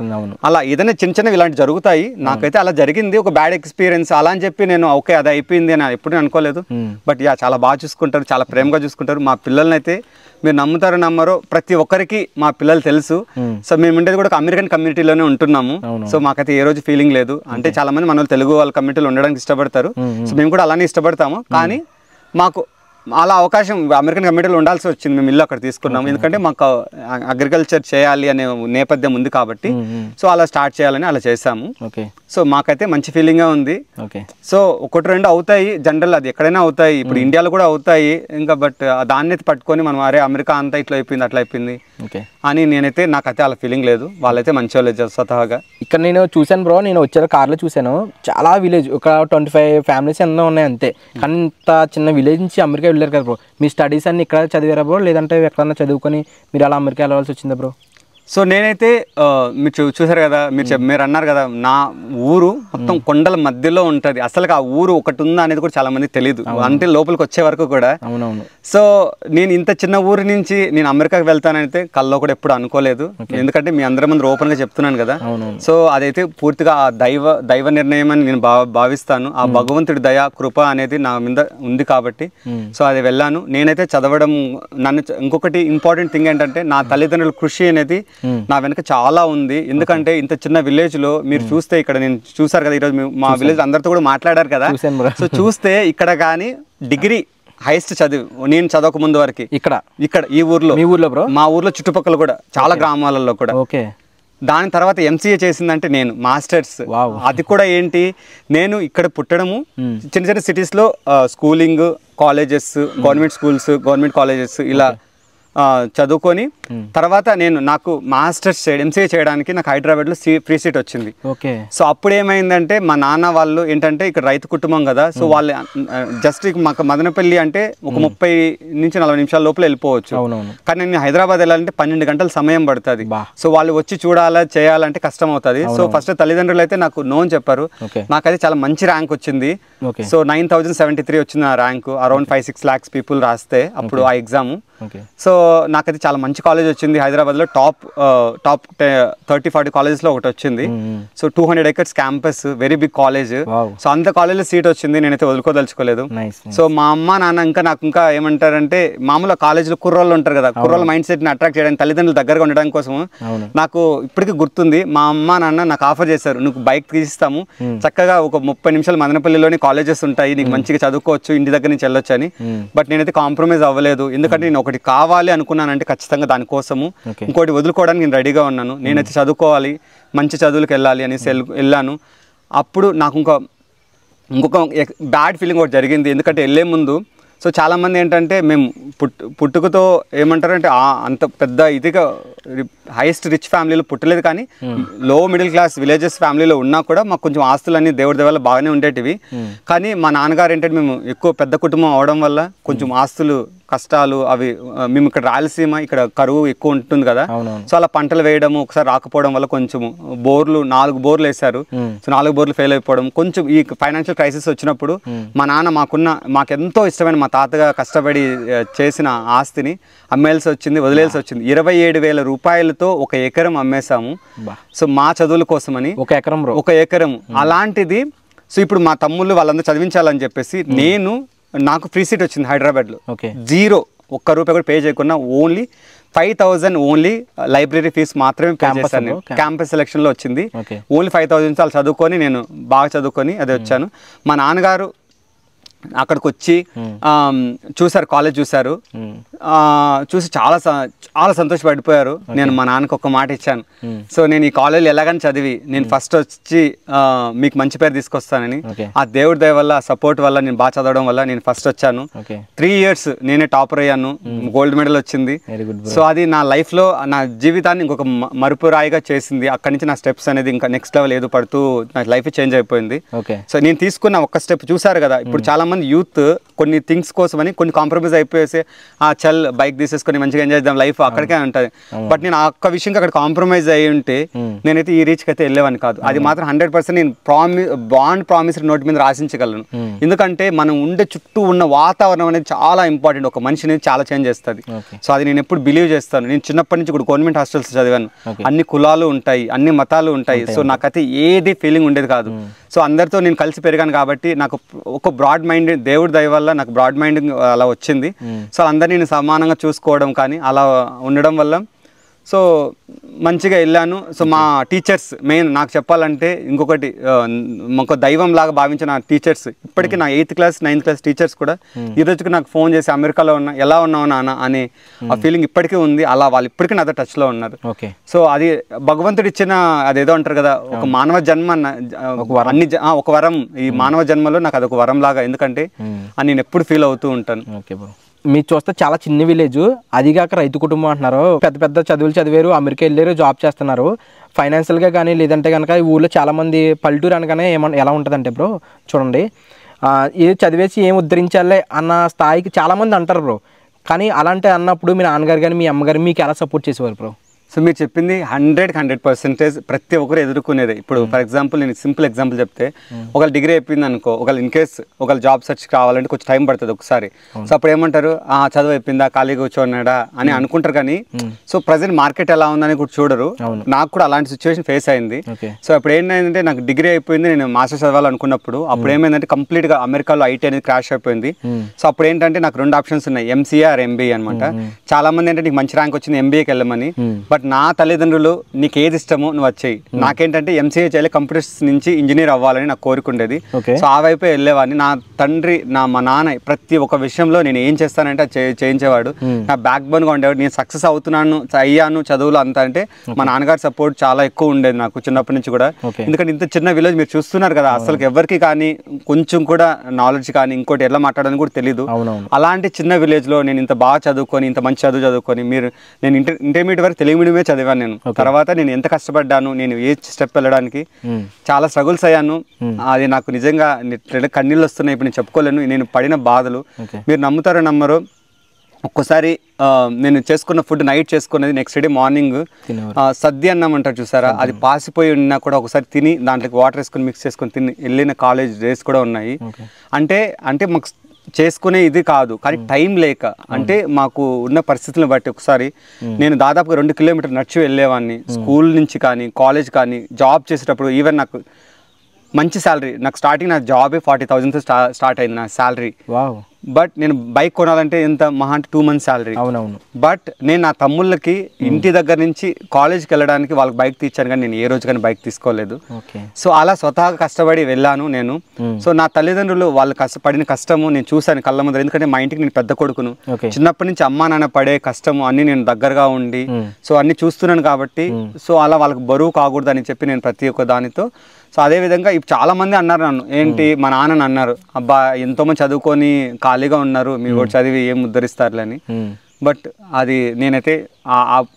అలా ఏదైనా చిన్నవి ఇలాంటి జరుగుతాయి. నాకైతే అలా జరిగింది, ఒక బ్యాడ్ ఎక్స్పీరియన్స్. అలా అని చెప్పి నేను ఓకే అది అయిపోయింది అని ఎప్పుడు అనుకోలేదు. బట్ చాలా బాగా చూసుకుంటారు, చాలా ప్రేమగా చూసుకుంటారు. మా పిల్లల్ని అయితే మీరు నమ్ముతారో నమ్మరో ప్రతి ఒక్కరికి మా పిల్లలు తెలుసు. సో మేము ఉండేది కూడా ఒక అమెరికన్ కమ్యూనిటీలోనే ఉంటున్నాము. సో మాకైతే ఏ రోజు ఫీలింగ్ లేదు. అంటే చాలా మంది మన తెలుగు వాళ్ళ కమ్యూనిటీలో ఉండడానికి ఇష్టపడతారు. సో మేము కూడా అలానే ఇష్టపడతాము. కానీ మాకు అలా అవకాశం అమెరికన్ కమ్యూనిటీలో ఉండాల్సి వచ్చింది. మేము ఇల్లు అక్కడ తీసుకున్నాము, ఎందుకంటే మాకు అగ్రికల్చర్ చేయాలి అనే నేపథ్యం ఉంది కాబట్టి. సో అలా స్టార్ట్ చేయాలని అలా చేసాము. సో మాకైతే మంచి ఫీలింగ్గా ఉంది. సో 1-2 అవుతాయి జనరల్, అది ఎక్కడైనా అవుతాయి. ఇప్పుడు ఇండియాలో కూడా అవుతాయి ఇంకా. బట్ దాన్ని పట్టుకొని మనం అరే అమెరికా అంతా ఇట్లా అయిపోయింది అట్లా అయిపోయింది అని నాకైతే అలా ఫీలింగ్ లేదు. వాళ్ళైతే మంచి వాళ్ళు స్వతహాగా. ఇక్కడ నేను చూశాను బ్రో, నేను వచ్చే కార్లో చూశాను. చాలా విలేజ్, ఒక 25 ఫ్యామిలీస్ ఎన్నో ఉన్నాయి అంతే. కానీ ఇంత చిన్న విలేజ్ నుంచి అమెరికా వెళ్ళారు కదా బ్రో. మీ స్టడీస్ అన్ని ఇక్కడ చదివారా బ్రో, లేదంటే ఎక్కడన్నా చదువుకొని మీరు అలా అమెరికా వెళ్ళవలసి వచ్చిందా బ్రో? సో నేనైతే మీరు చూసారు కదా, మీరు అన్నారు కదా నా ఊరు మొత్తం కొండల మధ్యలో ఉంటుంది. అసలు ఆ ఊరు ఒకటి ఉందా అనేది కూడా చాలా మందికి తెలియదు అంటే లోపలికి వచ్చే వరకు కూడా. సో నేను ఇంత చిన్న ఊరి నుంచి నేను అమెరికాకి వెళ్తానైతే కల్లో కూడా ఎప్పుడు అనుకోలేదు. ఎందుకంటే మీ అందరి ముందు ఓపెన్ గా చెప్తున్నాను కదా. సో అదైతే పూర్తిగా ఆ దైవ నిర్ణయం అని నేను భావిస్తాను. ఆ భగవంతుడి దయ కృప అనేది నా మీద ఉంది కాబట్టి సో అది వెళ్ళాను. నేనైతే చదవడం ఇంకొకటి ఇంపార్టెంట్ థింగ్ ఏంటంటే నా తల్లిదండ్రుల కృషి అనేది నా వెనక చాలా ఉంది. ఎందుకంటే ఇంత చిన్న విలేజ్ లో మీరు చూస్తే, ఇక్కడ నేను చూసారు కదా ఈరోజు మా విలేజ్ అందరితో కూడా మాట్లాడారు కదా. సో చూస్తే ఇక్కడ కానీ డిగ్రీ హైయెస్ట్ చదివి నేను చదవక ముందు వరకు ఇక్కడ ఈ ఊర్లో మా ఊర్లో చుట్టుపక్కల కూడా చాలా గ్రామాలలో కూడా. దాని తర్వాత ఎంసీఏ చేసిందంటే నేను మాస్టర్స్. అది కూడా ఏంటి, నేను ఇక్కడ పుట్టడము చిన్న చిన్న సిటీస్ లో schooling, colleges, government schools, government colleges ఇలా చదువుకొని తర్వాత నాకు మాస్టర్స్ MCA చేయడానికి నాకు హైదరాబాద్లో ఫ్రీ సీట్ వచ్చింది. సో అప్పుడు ఏమైందంటే మా నాన్న వాళ్ళు ఏంటంటే ఇక్కడ రైతు కుటుంబం కదా, సో వాళ్ళు జస్ట్ మాకు మదనపల్లి అంటే ఒక 30 నుంచి 40 నిమిషాల లోపల వెళ్ళిపోవచ్చు. కానీ నేను హైదరాబాద్ వెళ్ళాలంటే 12 గంటల సమయం పడుతుంది. సో వాళ్ళు వచ్చి చూడాలా చేయాలంటే కష్టం అవుతుంది. సో ఫస్ట్ తల్లిదండ్రులు అయితే నాకు నో అని చెప్పారు. నాకైతే చాలా మంచి ర్యాంక్ వచ్చింది. సో 9073 వచ్చింది నా ర్యాంకు. అరౌండ్ 5-6 lakhs పీపుల్ రాస్తే అప్పుడు ఆ ఎగ్జామ్. సో నాకైతే చాలా మంచి కాలేజ్ వచ్చింది హైదరాబాద్లో. టాప్ 30-40 కాలేజెస్లో ఒకటి వచ్చింది. So 200 acres campus, very big college. So అంత కాలేజ్లో సీట్ వచ్చింది, నేనైతే వదులుకోదలుచుకోలేదు. సో మా అమ్మ నాన్న నాకు ఏమంటారంటే, మామూలుగా కాలేజ్లో కుర్రోళ్ళు ఉంటారు కదా, కుర్రోళ్ళ మైండ్ సెట్ని అట్రాక్ట్ చేయడానికి, తల్లిదండ్రులు దగ్గరగా ఉండడానికి కోసం నాకు ఇప్పటికీ గుర్తుంది, మా అమ్మ నాన్న నాకు ఆఫర్ చేశారు, నువ్వు బైక్ తీసిస్తాము, చక్కగా ఒక 30 నిమిషాలు మదనపల్లిలోని కాలేజెస్ ఉంటాయి, నీకు మంచిగా చదువుకోవచ్చు, ఇంటి దగ్గర నుంచి వెళ్ళొచ్చు అని. బట్ నేనైతే కాంప్రమైజ్ అవ్వలేదు. ఎందుకంటే నేను ఒకటి కావాలి అనుకున్నానంటే ఖచ్చితంగా దానికోసము ఇంకోటి వదులుకోవడానికి నేను రెడీగా ఉన్నాను. నేనైతే చదువుకోవాలి, మంచి చదువులకు వెళ్ళాలి అనేసి వెళ్ళాను. అప్పుడు నాకు ఇంకొక బ్యాడ్ ఫీలింగ్ ఒకటి జరిగింది. ఎందుకంటే వెళ్ళే ముందు సో చాలామంది ఏంటంటే మేము పుట్టుకతో ఏమంటారంటే అంత పెద్ద ఇదిగా హైయెస్ట్ రిచ్ ఫ్యామిలీలో పుట్టలేదు, కానీ లో మిడిల్ క్లాస్ విలేజెస్ ఫ్యామిలీలో ఉన్నా కూడా మాకు కొంచెం ఆస్తులన్నీ దేవుడి దేవాల బాగానే ఉండేటివి. కానీ మా నాన్నగారు ఏంటంటే మేము ఎక్కువ పెద్ద కుటుంబం అవడం వల్ల కొంచెం ఆస్తులు కష్టాలు అవి, మేము ఇక్కడ రాయలసీమ, ఇక్కడ కరువు ఎక్కువ ఉంటుంది కదా, సో అలా పంటలు వేయడము ఒకసారి రాకపోవడం వల్ల కొంచెం 4 బోర్లు వేశారు. సో 4 బోర్లు ఫెయిల్ అయిపోవడం, కొంచెం ఈ ఫైనాన్షియల్ క్రైసిస్ వచ్చినప్పుడు మా నాన్న మాకెంతో ఇష్టమైన మా తాతగా కష్టపడి చేసిన ఆస్తిని అమ్మేయాల్సి వచ్చింది, వదిలేయాల్సి వచ్చింది. 27,000 రూపాయలతో 1 ఎకరం అమ్మేశాము. సో మా చదువుల కోసమని 1 ఎకరం. అలాంటిది సో ఇప్పుడు మా తమ్ముళ్ళు వాళ్ళందరూ చదివించాలని చెప్పేసి నాకు ఫ్రీ సీట్ వచ్చింది హైదరాబాద్లో. 0 1 రూపాయి కూడా పే చేయకుండా ఓన్లీ 5,000 ఓన్లీ లైబ్రరీ ఫీజు మాత్రమే పే చేశాను. క్యాంపస్ సెలక్షన్లో వచ్చింది. ఓన్లీ 5,000 చాలా చదువుకొని నేను బాగా చదువుకొని అదే వచ్చాను. మా నాన్నగారు అక్కడికి వచ్చి చూసారు, కాలేజ్ చూసారు, చూసి చాలా సంతోషపడిపోయారు. నేను మా నాన్నకు ఒక మాట ఇచ్చాను, సో నేను ఈ కాలేజీలో ఎలాగని చదివి నేను ఫస్ట్ వచ్చి మీకు మంచి పేరు తీసుకొస్తానని. ఆ దేవుడి దయ వల్ల, సపోర్ట్ వల్ల, నేను బాగా చదవడం వల్ల నేను ఫస్ట్ వచ్చాను. 3 years నేనే టాపర్ అయ్యాను, గోల్డ్ మెడల్ వచ్చింది. సో అది నా లైఫ్లో నా జీవితాన్ని ఇంకొక మరుపురాయిగా చేసింది. అక్కడి నుంచి నా స్టెప్స్ అనేది ఇంకా నెక్స్ట్ లెవెల్ ఏదో పడుతూ నా లైఫ్ చేంజ్ అయిపోయింది. సో నేను తీసుకున్న ఒక్క స్టెప్ చూసారు కదా, ఇప్పుడు చాలా మంది యూత్ కొన్ని థింగ్స్ కోసమని కొన్ని కాంప్రమైజ్ అయిపోయేసి చల్ బైక్ తీసేసుకొని మంచిగా ఎంజాయ్ చేద్దాం లైఫ్ అక్కడికే ఉంటుంది. బట్ నేను ఆ ఒక్క విషయంకి అక్కడ కాంప్రమైజ్ అయ్యి ఉంటే నేనైతే ఈ రీచ్కి అయితే వెళ్ళేవాని కాదు. అది మాత్రం 100% నేను ప్రామిసరీ నోట్ మీద రాసించగలను. ఎందుకంటే మనం ఉండే చుట్టూ ఉన్న వాతావరణం అనేది చాలా ఇంపార్టెంట్, ఒక మనిషిని చాలా చేంజ్ చేస్తుంది. సో అది నేను ఎప్పుడు బిలీవ్ చేస్తాను. నేను చిన్నప్పటి నుంచి కూడా గవర్నమెంట్ హాస్టల్స్ చదివాను, అన్ని కులాలు ఉంటాయి, అన్ని మతాలు ఉంటాయి. సో నాకైతే ఏది ఫీలింగ్ ఉండేది కాదు. సో అందరితో నేను కలిసి పెరిగాను కాబట్టి నాకు ఒక బ్రాడ్ మైండ్, దేవుడి దయ వల్ల నాకు బ్రాడ్ మైండ్ అలా వచ్చింది. సో అందరినీ నేను సమానంగా చూసుకోవడం కానీ అలా ఉండడం వల్ల సో మంచిగా వెళ్ళాను. సో మా టీచర్స్ మెయిన్ నాకు చెప్పాలంటే ఇంకొకటి, ఒక దైవం లాగా భావించిన టీచర్స్ ఇప్పటికీ నా 8th class 9th class teachers కూడా ఈ రోజుకి నాకు ఫోన్ చేసి అమెరికాలో ఉన్నా, ఎలా ఉన్నావు నాన్న అనే ఆ ఫీలింగ్ ఇప్పటికీ ఉంది. అలా వాళ్ళు ఇప్పటికీ నాతో టచ్లో ఉన్నారు. సో అది భగవంతుడు ఇచ్చిన అదేదో అంటారు కదా, ఒక మానవ జన్మ, ఒక వరం. ఈ మానవ జన్మలో నాకు అదొక వరం లాగా, ఎందుకంటే నేను ఎప్పుడు ఫీల్ అవుతూ ఉంటాను. మీరు చూస్తే చాలా చిన్న విలేజ్, అదిగాక రైతు కుటుంబం అంటున్నారు. పెద్ద పెద్ద చదువులు చదివారు, అమెరికా వెళ్ళారు, జాబ్ చేస్తున్నారు. ఫైనాన్షియల్గా కానీ లేదంటే కనుక ఈ ఊళ్ళో చాలామంది పల్లెటూరు అనగానే ఎలా ఉంటుందంటే బ్రో చూడండి, ఇది చదివేసి ఏం ఉద్ధరించాలే అన్న స్థాయికి చాలామంది అంటారు బ్రో. కానీ అలాంటి అన్నప్పుడు మీ నాన్నగారు కానీ మీ అమ్మగారు మీకు ఎలా సపోర్ట్ చేసేవారు బ్రో? సో మీరు చెప్పింది 100% ప్రతి ఒక్కరు ఎదుర్కొనేది. ఇప్పుడు ఫర్ ఎగ్జాంపుల్ నేను సింపుల్ ఎగ్జాంపుల్ చెప్తే, ఒకళ్ళు డిగ్రీ అయిపోయింది అనుకో, ఒకళ్ళు ఇన్ కేస్ ఒకళ్ళు జాబ్ సెర్చ్ కావాలంటే కొంచెం టైం పడుతుంది ఒకసారి. సో అప్పుడు ఏమంటారు, చదువు అయిపోయిందా, ఖాళీగా కూర్చోన్నాడా అని అనుకుంటారు. కానీ సో ప్రజెంట్ మార్కెట్ ఎలా ఉందని కూడా చూడరు. నాకు కూడా అలాంటి సిచ్యువేషన్ ఫేస్ అయింది. సో అప్పుడు ఏంటంటే నాకు డిగ్రీ అయిపోయింది, నేను మాస్టర్స్ చదవాలనుకున్నప్పుడు అప్పుడు ఏమైందంటే కంప్లీట్గా అమెరికాలో ఐటీ అనేది క్రాష్ అయిపోయింది. సో అప్పుడు ఏంటంటే నాకు 2 ఆప్షన్స్ ఉన్నాయి, MCA ఆర్ MBA అనమాట. చాలా మంది ఏంటంటే నీకు మంచి ర్యాంక్ వచ్చింది MBAకి వెళ్ళమని, బట్ బట్ నా తల్లిదండ్రులు నీకు ఏది ఇష్టమో నువ్వు వచ్చేయి, నాకేంటంటే ఎంసీఏ చేయాలి, కంప్యూటర్స్ నుంచి ఇంజనీర్ అవ్వాలని నాకు కోరిక ఉండేది. సో ఆ వైపే వెళ్ళేవాడిని. నా తండ్రి మా నాన్న ప్రతి ఒక్క విషయంలో నేను ఏం చేస్తానంటే అది చేయించేవాడు. నా బ్యాక్ బోన్గా ఉండేవాడు. నేను సక్సెస్ అవుతున్నాను, అయ్యాను చదువులు అంతా అంటే మా నాన్నగారి సపోర్ట్ చాలా ఎక్కువ ఉండేది నాకు చిన్నప్పటి నుంచి కూడా. ఎందుకంటే ఇంత చిన్న విలేజ్ మీరు చూస్తున్నారు కదా, అసలు ఎవరికి కానీ కొంచెం కూడా నాలెడ్జ్ కానీ ఇంకోటి ఎలా మాట్లాడాలని కూడా తెలీదు. అలాంటి చిన్న విలేజ్ లో నేను ఇంత బాగా చదువుకొని ఇంత మంచి చదువుకొని నేను ఇంటర్మీడియట్ వరకు తెలుగు మీడియమే చదివాను. నేను తర్వాత నేను ఎంత కష్టపడ్డాను, నేను ఏ స్టెప్ వెళ్ళడానికి చాలా స్ట్రగుల్స్ అయ్యాను. అది నాకు నిజంగా కన్నీళ్ళు వస్తున్నాయి, ఇప్పుడు నేను చెప్పుకోలేను నేను పడిన బాధలు. మీరు నమ్ముతారో నమ్మరో, ఒక్కోసారి నేను చేసుకున్న ఫుడ్ నైట్ చేసుకున్నది నెక్స్ట్ డే మార్నింగ్ సద్య అన్నం అంటారు చూసారా, అది పాసిపోయి ఉన్నా కూడా ఒకసారి తిని దాంట్లోకి వాటర్ వేసుకొని మిక్స్ చేసుకొని తిని వెళ్ళిన కాలేజ్ డేస్ కూడా ఉన్నాయి. అంటే మాకు చేసుకునే ఇది కాదు, కానీ టైం లేక, అంటే మాకు ఉన్న పరిస్థితులను బట్టి ఒకసారి నేను దాదాపుగా 2 కిలోమీటర్లు నడిచి వెళ్ళేవాడిని స్కూల్ నుంచి కానీ కాలేజ్ కానీ. జాబ్ చేసేటప్పుడు ఈవెన్ నాకు మంచి శాలరీ, నాకు స్టార్టింగ్ నా జాబే 40,000తో స్టార్ట్ అయింది నా శాలరీ. బట్ నేను బైక్ కొనాలంటే ఎంత మహా అంటే 2 months శాలరీ. బట్ నేను నా తమ్ముళ్ళకి ఇంటి దగ్గర నుంచి కాలేజ్కి వెళ్ళడానికి వాళ్ళకి బైక్ తీర్చాను, కానీ నేను ఏ రోజు కానీ బైక్ తీసుకోలేదు. సో అలా స్వతహాగా కష్టపడి వెళ్ళాను నేను. సో నా తల్లిదండ్రులు వాళ్ళు కష్టపడిన కష్టము నేను చూశాను కళ్ళ ముందర. ఎందుకంటే మా ఇంటికి నేను పెద్ద కొడుకును, చిన్నప్పటి నుంచి అమ్మా నాన్న పడే కష్టము అన్ని నేను దగ్గరగా ఉండి సో అన్ని చూస్తున్నాను కాబట్టి సో అలా వాళ్ళకి బరువు కాకూడదు అని చెప్పి నేను ప్రతి ఒక్క దానితో. సో అదేవిధంగా ఇప్పుడు చాలా మంది అన్నారు నన్ను, ఏంటి మా నాన్నని అన్నారు, అబ్బా ఎంతోమంది చదువుకొని ఖాళీగా ఉన్నారు, మీ కూడా చదివి ఏం ఉద్ధరిస్తారులని. బట్ అది నేనైతే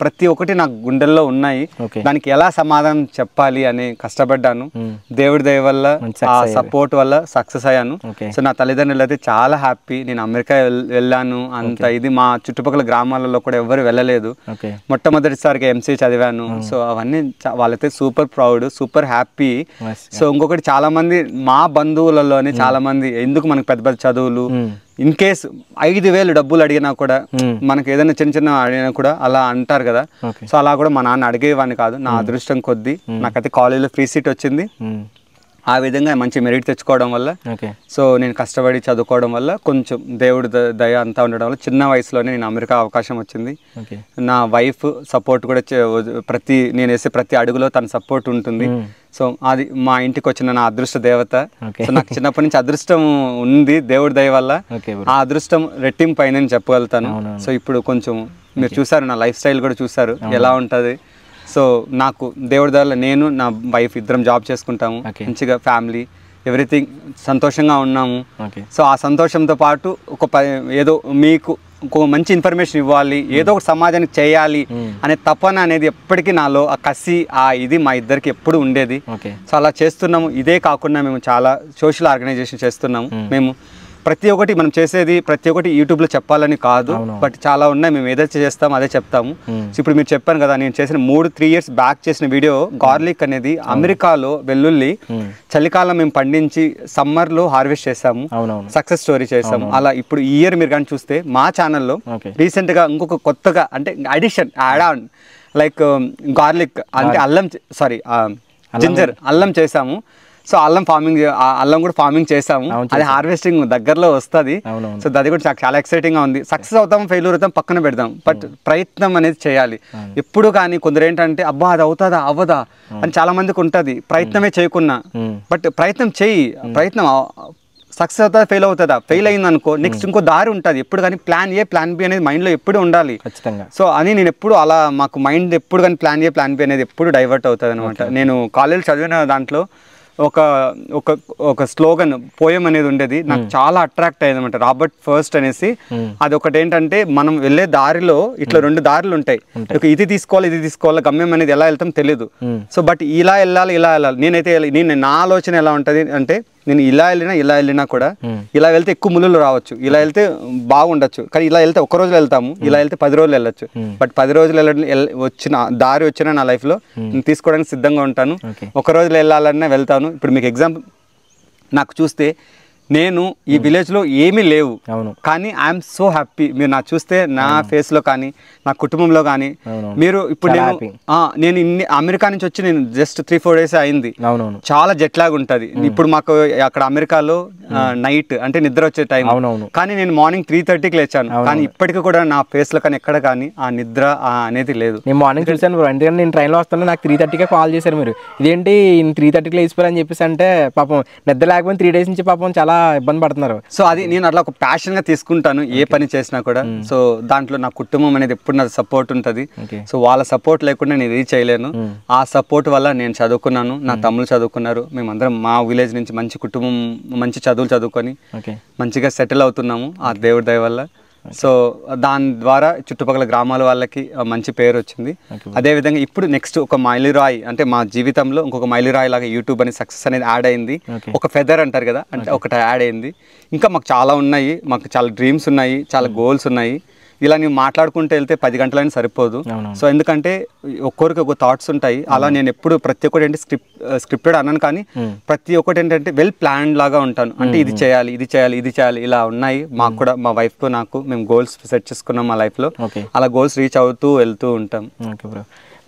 ప్రతి ఒక్కటి నాకు గుండెల్లో ఉన్నాయి. దానికి ఎలా సమాధానం చెప్పాలి అని కష్టపడ్డాను. దేవుడి దయ వల్ల ఆ సపోర్ట్ వల్ల సక్సెస్ అయ్యాను. సో నా తల్లిదండ్రులు అయితే చాలా హ్యాపీ. నేను అమెరికా వెళ్ళాను అంత ఇది, మా చుట్టుపక్కల గ్రామాలలో కూడా ఎవరు వెళ్ళలేదు. మొట్టమొదటిసారిగా ఎంసీఏ చదివాను. సో అవన్నీ వాళ్ళైతే super proud, super happy. So ఇంకొకటి చాలా మంది మా బంధువులలోనే చాలా మంది ఎందుకు మనకు పెద్ద పెద్ద చదువులు, ఇన్ కేస్ 5,000 డబ్బులు అడిగినా కూడా మనకి ఏదైనా చిన్న అడిగినా కూడా అలా అంటారు కదా. సో అలా కూడా మా నాన్న అడిగేవాడిని కాదు. నా అదృష్టం కొద్దీ నాకైతే కాలేజీలో ఫ్రీ సీట్ వచ్చింది. ఆ విధంగా మంచి మెరిట్ తెచ్చుకోవడం వల్ల, సో నేను కష్టపడి చదువుకోవడం వల్ల, కొంచెం దేవుడి దయ అంతా ఉండడం వల్ల చిన్న వయసులోనే నేను అమెరికా అవకాశం వచ్చింది. నా వైఫ్ సపోర్ట్ కూడా నేను వేసే ప్రతి అడుగులో తన సపోర్ట్ ఉంటుంది. సో అది మా ఇంటికి వచ్చిన నా అదృష్ట దేవత. సో నాకు చిన్నప్పటి నుంచి అదృష్టం ఉంది దేవుడి దయ వల్ల. ఆ అదృష్టం రెట్టింపు అయిందని చెప్పగలుగుతాను. సో ఇప్పుడు కొంచెం మీరు చూసారు, నా లైఫ్ స్టైల్ కూడా చూసారు ఎలా ఉంటుంది. సో నాకు దేవుడి దయ వల్ల నేను నా వైఫ్ ఇద్దరం జాబ్ చేసుకుంటాము, మంచిగా ఫ్యామిలీ ఎవ్రీథింగ్ సంతోషంగా ఉన్నాము. సో ఆ సంతోషంతో పాటు ఏదో మీకు ఒక మంచి ఇన్ఫర్మేషన్ ఇవ్వాలి, ఏదో ఒక సమాజానికి చేయాలి అనే తపన అనేది ఎప్పటికీ నాలో, ఆ కసి ఇది మా ఇద్దరికి ఎప్పుడు ఉండేది. సో అలా చేస్తున్నాము. ఇదే కాకుండా మేము చాలా సోషల్ ఆర్గనైజేషన్ చేస్తున్నాము. మేము ప్రతి ఒక్కటి మనం చేసేది ప్రతి ఒక్కటి యూట్యూబ్లో చెప్పాలని కాదు, బట్ చాలా ఉన్నాయి. మేము ఏదైతే చేస్తామో అదే చెప్తాము. సో ఇప్పుడు మీరు చెప్పాను కదా, నేను చేసిన 3 years బ్యాక్ చేసిన వీడియో గార్లిక్ అనేది అమెరికాలో వెల్లుల్లి చలికాలం మేము పండించి సమ్మర్లో హార్వెస్ట్ చేసాము, సక్సెస్ స్టోరీ చేసాము. అలా ఇప్పుడు ఈ ఇయర్ మీరు కానీ చూస్తే మా ఛానల్లో రీసెంట్గా ఇంకొక కొత్తగా అంటే addition add on like garlic అంటే జింజర్ అల్లం చేసాము. సో అల్లం కూడా ఫార్మింగ్ చేసాము. అది హార్వెస్టింగ్ దగ్గరలో వస్తుంది. సో అది కూడా చాలా ఎక్సైటింగ్ గా ఉంది. సక్సెస్ అవుతాం ఫెయిల్యూర్ అవుతాం పక్కన పెడదాం, బట్ ప్రయత్నం అనేది చేయాలి ఎప్పుడు. కానీ కొందరు ఏంటంటే అబ్బా అది అవుతుందా అవ్వదా అని చాలా మందికి ఉంటుంది, ప్రయత్నమే చేయకున్నా. బట్ ప్రయత్నం చేయి, ప్రయత్నం సక్సెస్ అవుతుందా ఫెయిల్ అవుతుందా, ఫెయిల్ అయింది అనుకో నెక్స్ట్ ఇంకో దారి ఉంటుంది ఎప్పుడు. కానీ ప్లాన్ ఏ ప్లాన్ బి అనేది మైండ్లో ఎప్పుడు ఉండాలి. సో అని నేను ఎప్పుడు అలా మాకు మైండ్ ఎప్పుడు కానీ ప్లాన్ ఏ ప్లాన్ బి అనేది ఎప్పుడు డైవర్ట్ అవుతుంది అనమాట. నేను కాలేజ్ చదివిన దాంట్లో ఒక స్లోగన్ పోయం అనేది ఉండేది, నాకు చాలా అట్రాక్ట్ అయ్యేది అనమాట. రాబర్ట్ ఫస్ట్ అనేసి. అది ఒకటి ఏంటంటే మనం వెళ్ళే దారిలో ఇట్లా 2 దారులు ఉంటాయి, ఇది తీసుకోవాలి గమ్యం అనేది ఎలా వెళ్తాం తెలియదు. సో బట్ ఇలా వెళ్ళాలి. నేను నా ఆలోచన ఎలా ఉంటుంది అంటే, నేను ఇలా వెళ్ళినా కూడా ఇలా వెళ్తే ఎక్కువ ముళ్ళు రావచ్చు, ఇలా వెళ్తే బాగుండొచ్చు, కానీ ఇలా వెళ్తే 1 రోజులో వెళ్తాము, ఇలా వెళ్తే 10 రోజులు వెళ్ళొచ్చు. బట్ 10 రోజులు వచ్చిన నా లైఫ్లో నేను తీసుకోవడానికి సిద్ధంగా ఉంటాను. 1 రోజులో వెళ్ళాలన్నా వెళ్తాను. ఇప్పుడు మీకు ఎగ్జాంపుల్ నాకు చూస్తే నేను ఈ విలేజ్ లో ఏమీ లేవు, అవును, కానీ ఐఎమ్ సో హ్యాపీ. మీరు నా చూస్తే నా ఫేస్ లో కానీ నా కుటుంబంలో కానీ మీరు ఇప్పుడు నేను అమెరికా నుంచి వచ్చి నేను జస్ట్ 3-4 days అయింది. అవునవును, చాలా జెట్ లాగ్ ఉంటది. ఇప్పుడు మాకు అక్కడ అమెరికాలో నైట్ అంటే నిద్ర వచ్చే టైం, కానీ నేను మార్నింగ్ 3:30కి లేచాను. కానీ ఇప్పటికీ కూడా నా ఫేస్ లో కానీ ఎక్కడ కానీ ఆ నిద్ర అనేది లేదు. నేను మార్నింగ్ చూసాను బ్రో, ఎందుకంటే నేను ట్రైన్లో వస్తాను, నాకు 3:30కే కాల్ చేశారు మీరు, ఇదేంటి 3:30కి లేచిపోయారని చెప్పేసి. అంటే పాపం నిద్ర లేకపోతే 3 days నుంచి పాపం చాలా ఇబ్బంది పడుతున్నారు. సో అది నేను అట్లా ఒక ప్యాషన్ గా తీసుకుంటాను ఏ పని చేసినా కూడా. సో దాంట్లో నా కుటుంబం అనేది ఎప్పుడు నాకు సపోర్ట్ ఉంటుంది. సో వాళ్ళ సపోర్ట్ లేకుండా నేను ఇది చేయలేను. ఆ సపోర్ట్ వల్ల నేను చదువుకున్నాను, నా తమ్ముళ్ళు చదువుకున్నారు, మేమందరం మా విలేజ్ నుంచి మంచి కుటుంబం, మంచి చదువులు చదువుకొని మంచిగా సెటిల్ అవుతున్నాము ఆ దేవుడి దయ వల్ల. సో దాని ద్వారా చుట్టుపక్కల గ్రామాల వాళ్ళకి మంచి పేరు వచ్చింది. అదేవిధంగా ఇప్పుడు నెక్స్ట్ ఒక మైలురాయి, అంటే మా జీవితంలో ఇంకొక మైలురాయి లాగా యూట్యూబ్ అనే సక్సెస్ అనేది యాడ్ అయింది. ఒక ఫెదర్ అంటారు కదా, అంటే ఒకటి యాడ్ అయింది. ఇంకా మాకు చాలా ఉన్నాయి, మాకు చాలా డ్రీమ్స్ ఉన్నాయి, చాలా గోల్స్ ఉన్నాయి. ఇలా నేను మాట్లాడుకుంటూ వెళ్తే 10 గంటలైనా సరిపోదు. సో ఎందుకంటే ఒక్కొరికి ఒక థాట్స్ ఉంటాయి. అలా నేను ఎప్పుడు ప్రతి ఒక్కటి ఏంటి స్క్రిప్టెడ్ అన్నాను, కానీ ప్రతి ఒక్కటి ఏంటంటే వెల్ ప్లాన్ లాగా ఉంటాను. అంటే ఇది చేయాలి, ఇది చేయాలి, ఇది చేయాలి, ఇలా ఉన్నాయి. మాకు కూడా మా వైఫ్కు నాకు మేము గోల్స్ సెట్ చేసుకున్నాం మా లైఫ్లో. అలా గోల్స్ రీచ్ అవుతూ వెళ్తూ ఉంటాం.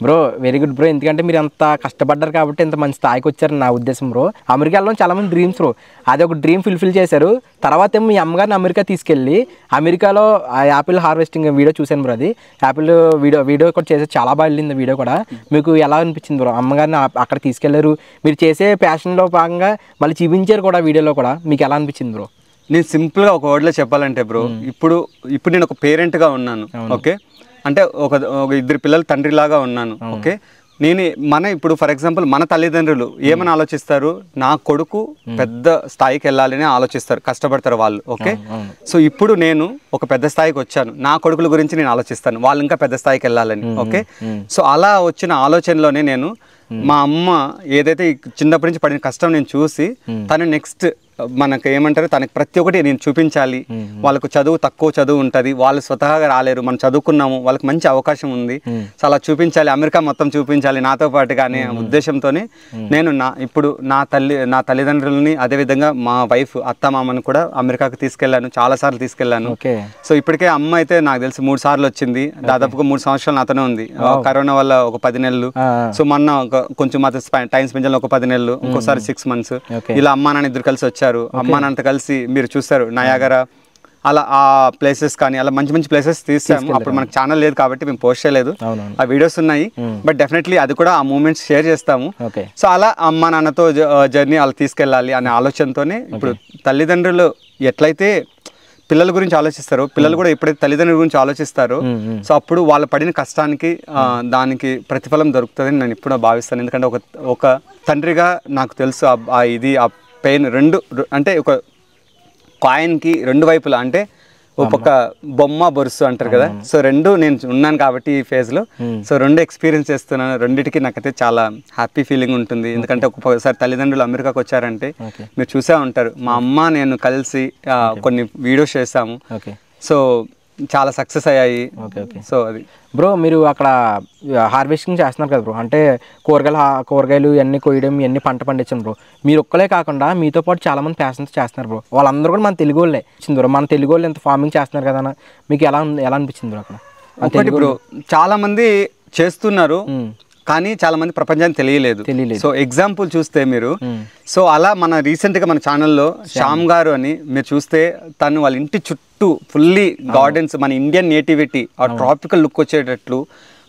బ్రో వెరీ గుడ్ బ్రో, ఎందుకంటే మీరు అంత కష్టపడ్డారు కాబట్టి ఇంత మంచి స్థాయికి వచ్చారని నా ఉద్దేశం బ్రో. అమెరికాలో చాలా మంది డ్రీమ్స్ బ్రో, అది ఒక డ్రీమ్ ఫుల్ఫిల్ చేశారు. తర్వాత ఏమో మీ అమ్మగారిని అమెరికా తీసుకెళ్ళి అమెరికాలో ఆ యాపిల్ హార్వెస్టింగ్ వీడియో చూశాను బ్రో. అది యాపిల్ వీడియో కూడా చేసే చాలా బాగా వెళ్ళింది వీడియో కూడా. మీకు ఎలా అనిపించింది బ్రో? అమ్మగారిని అక్కడ తీసుకెళ్లారు, మీరు చేసే ప్యాషన్లో భాగంగా మళ్ళీ చూపించారు కూడా వీడియోలో కూడా, మీకు ఎలా అనిపించింది బ్రో? నేను సింపుల్గా ఒక వర్డ్లో చెప్పాలంటే బ్రో, ఇప్పుడు నేను ఒక పేరెంట్గా ఉన్నాను. ఓకే, అంటే ఒక 2 పిల్లల తండ్రిలాగా ఉన్నాను. ఓకే, ఇప్పుడు ఫర్ ఎగ్జాంపుల్ మన తల్లిదండ్రులు ఏమని ఆలోచిస్తారు, నా కొడుకు పెద్ద స్థాయికి వెళ్ళాలని ఆలోచిస్తారు, కష్టపడతారు వాళ్ళు. ఓకే, సో ఇప్పుడు నేను ఒక పెద్ద స్థాయికి వచ్చాను, నా కొడుకుల గురించి నేను ఆలోచిస్తాను, వాళ్ళు ఇంకా పెద్ద స్థాయికి వెళ్ళాలని. ఓకే, సో అలా వచ్చిన ఆలోచనలోనే నేను మా అమ్మ ఏదైతే చిన్నప్పటి నుంచి పడిన కష్టం నేను చూసి తను నెక్స్ట్ మనకు ఏమంటారు, తనకి ప్రతి ఒక్కటి నేను చూపించాలి. వాళ్ళకు తక్కువ చదువు ఉంటుంది, వాళ్ళు స్వతహాగా రాలేరు, మనం చదువుకున్నాము, వాళ్ళకి మంచి అవకాశం ఉంది, సో అలా చూపించాలి, అమెరికా మొత్తం చూపించాలి నాతో పాటుగా అనే ఉద్దేశంతోనే నేను ఇప్పుడు నా తల్లిదండ్రులని అదేవిధంగా మా వైఫ్ అత్తమామని కూడా అమెరికాకు తీసుకెళ్లాను, చాలా సార్లు తీసుకెళ్లాను. సో ఇప్పటికే అమ్మ అయితే నాకు తెలిసి 3 సార్లు వచ్చింది, దాదాపుగా 3 సంవత్సరాలు నాతోనే ఉంది. కరోనా వల్ల ఒక 10 నెలలు, సో మొన్న కొంచెం మాతో టైం స్పెండ్ చేయాలి ఒక 10 నెలలు, ఇంకోసారి 6 months. ఇలా అమ్మా నాన్న ఇద్దరు కలిసి వచ్చారు. అమ్మా నాన్నతో కలిసి మీరు చూస్తారు నయాగరా, అలా ఆ ప్లేసెస్ కానీ అలా మంచి మంచి ప్లేసెస్ తీసాము. అప్పుడు మనకు ఛానల్ లేదు కాబట్టి మేము పోస్ట్ చేయలేదు, ఆ వీడియోస్ ఉన్నాయి. బట్ డెఫినెట్లీ అది కూడా ఆ మూమెంట్స్ షేర్ చేస్తాము. సో అలా అమ్మా నాన్నతో జర్నీ అలా తీసుకెళ్ళాలి అనే ఆలోచనతోనే ఇప్పుడు తల్లిదండ్రులు ఎట్లయితే పిల్లల గురించి ఆలోచిస్తారు, పిల్లలు కూడా ఎప్పుడైతే తల్లిదండ్రుల గురించి ఆలోచిస్తారో సో అప్పుడు వాళ్ళు పడిన కష్టానికి దానికి ప్రతిఫలం దొరుకుతుందని నేను ఇప్పుడు భావిస్తాను. ఎందుకంటే ఒక తండ్రిగా నాకు తెలుసు ఆ పెయిన్ అంటే ఒక కాయిన్కి 2 వైపులా, అంటే ఒక బొమ్మ బొరుసు అంటారు కదా, సో 2 నేను ఉన్నాను కాబట్టి ఈ ఫేజ్లో. సో 2 ఎక్స్పీరియన్స్ చేస్తున్నాను, రెండింటికి నాకైతే చాలా హ్యాపీ ఫీలింగ్ ఉంటుంది. ఎందుకంటే ఒక్కొక్కసారి తల్లిదండ్రులు అమెరికాకు వచ్చారంటే మీరు చూసే ఉంటారు, మా అమ్మ నేను కలిసి కొన్ని వీడియోస్ చేసాము, సో చాలా సక్సెస్ అయ్యాయి. సో అది బ్రో మీరు అక్కడ హార్వెస్టింగ్ చేస్తున్నారు కదా బ్రో, అంటే కూరగాయలు ఇవన్నీ కొయ్యడం, ఇవన్నీ పంట పండించడం బ్రో. మీరు ఒక్కలే కాకుండా మీతో పాటు చాలా మంది ప్యాషన్స్ చేస్తున్నారు బ్రో, వాళ్ళందరూ కూడా మన తెలుగు వాళ్ళే వచ్చింది బ్రో. మన తెలుగు వాళ్ళు ఎంత ఫార్మింగ్ చేస్తున్నారు కదా, మీకు ఎలా అనిపించింది బ్రో అక్కడ? ఒకటి బ్రో, చాలా మంది చేస్తున్నారు కానీ చాలా మంది ప్రపంచానికి తెలియలేదు. సో ఎగ్జాంపుల్ చూస్తే మీరు, సో అలా మన రీసెంట్ గా మన ఛానల్లో శ్యామ్ గారు అని మీరు చూస్తే, తను వాళ్ళ ఇంటి చుట్టూ ఫుల్లీ గార్డెన్స్, మన ఇండియన్ నేటివిటీ ఆ ట్రాపికల్ లుక్ వచ్చేటట్లు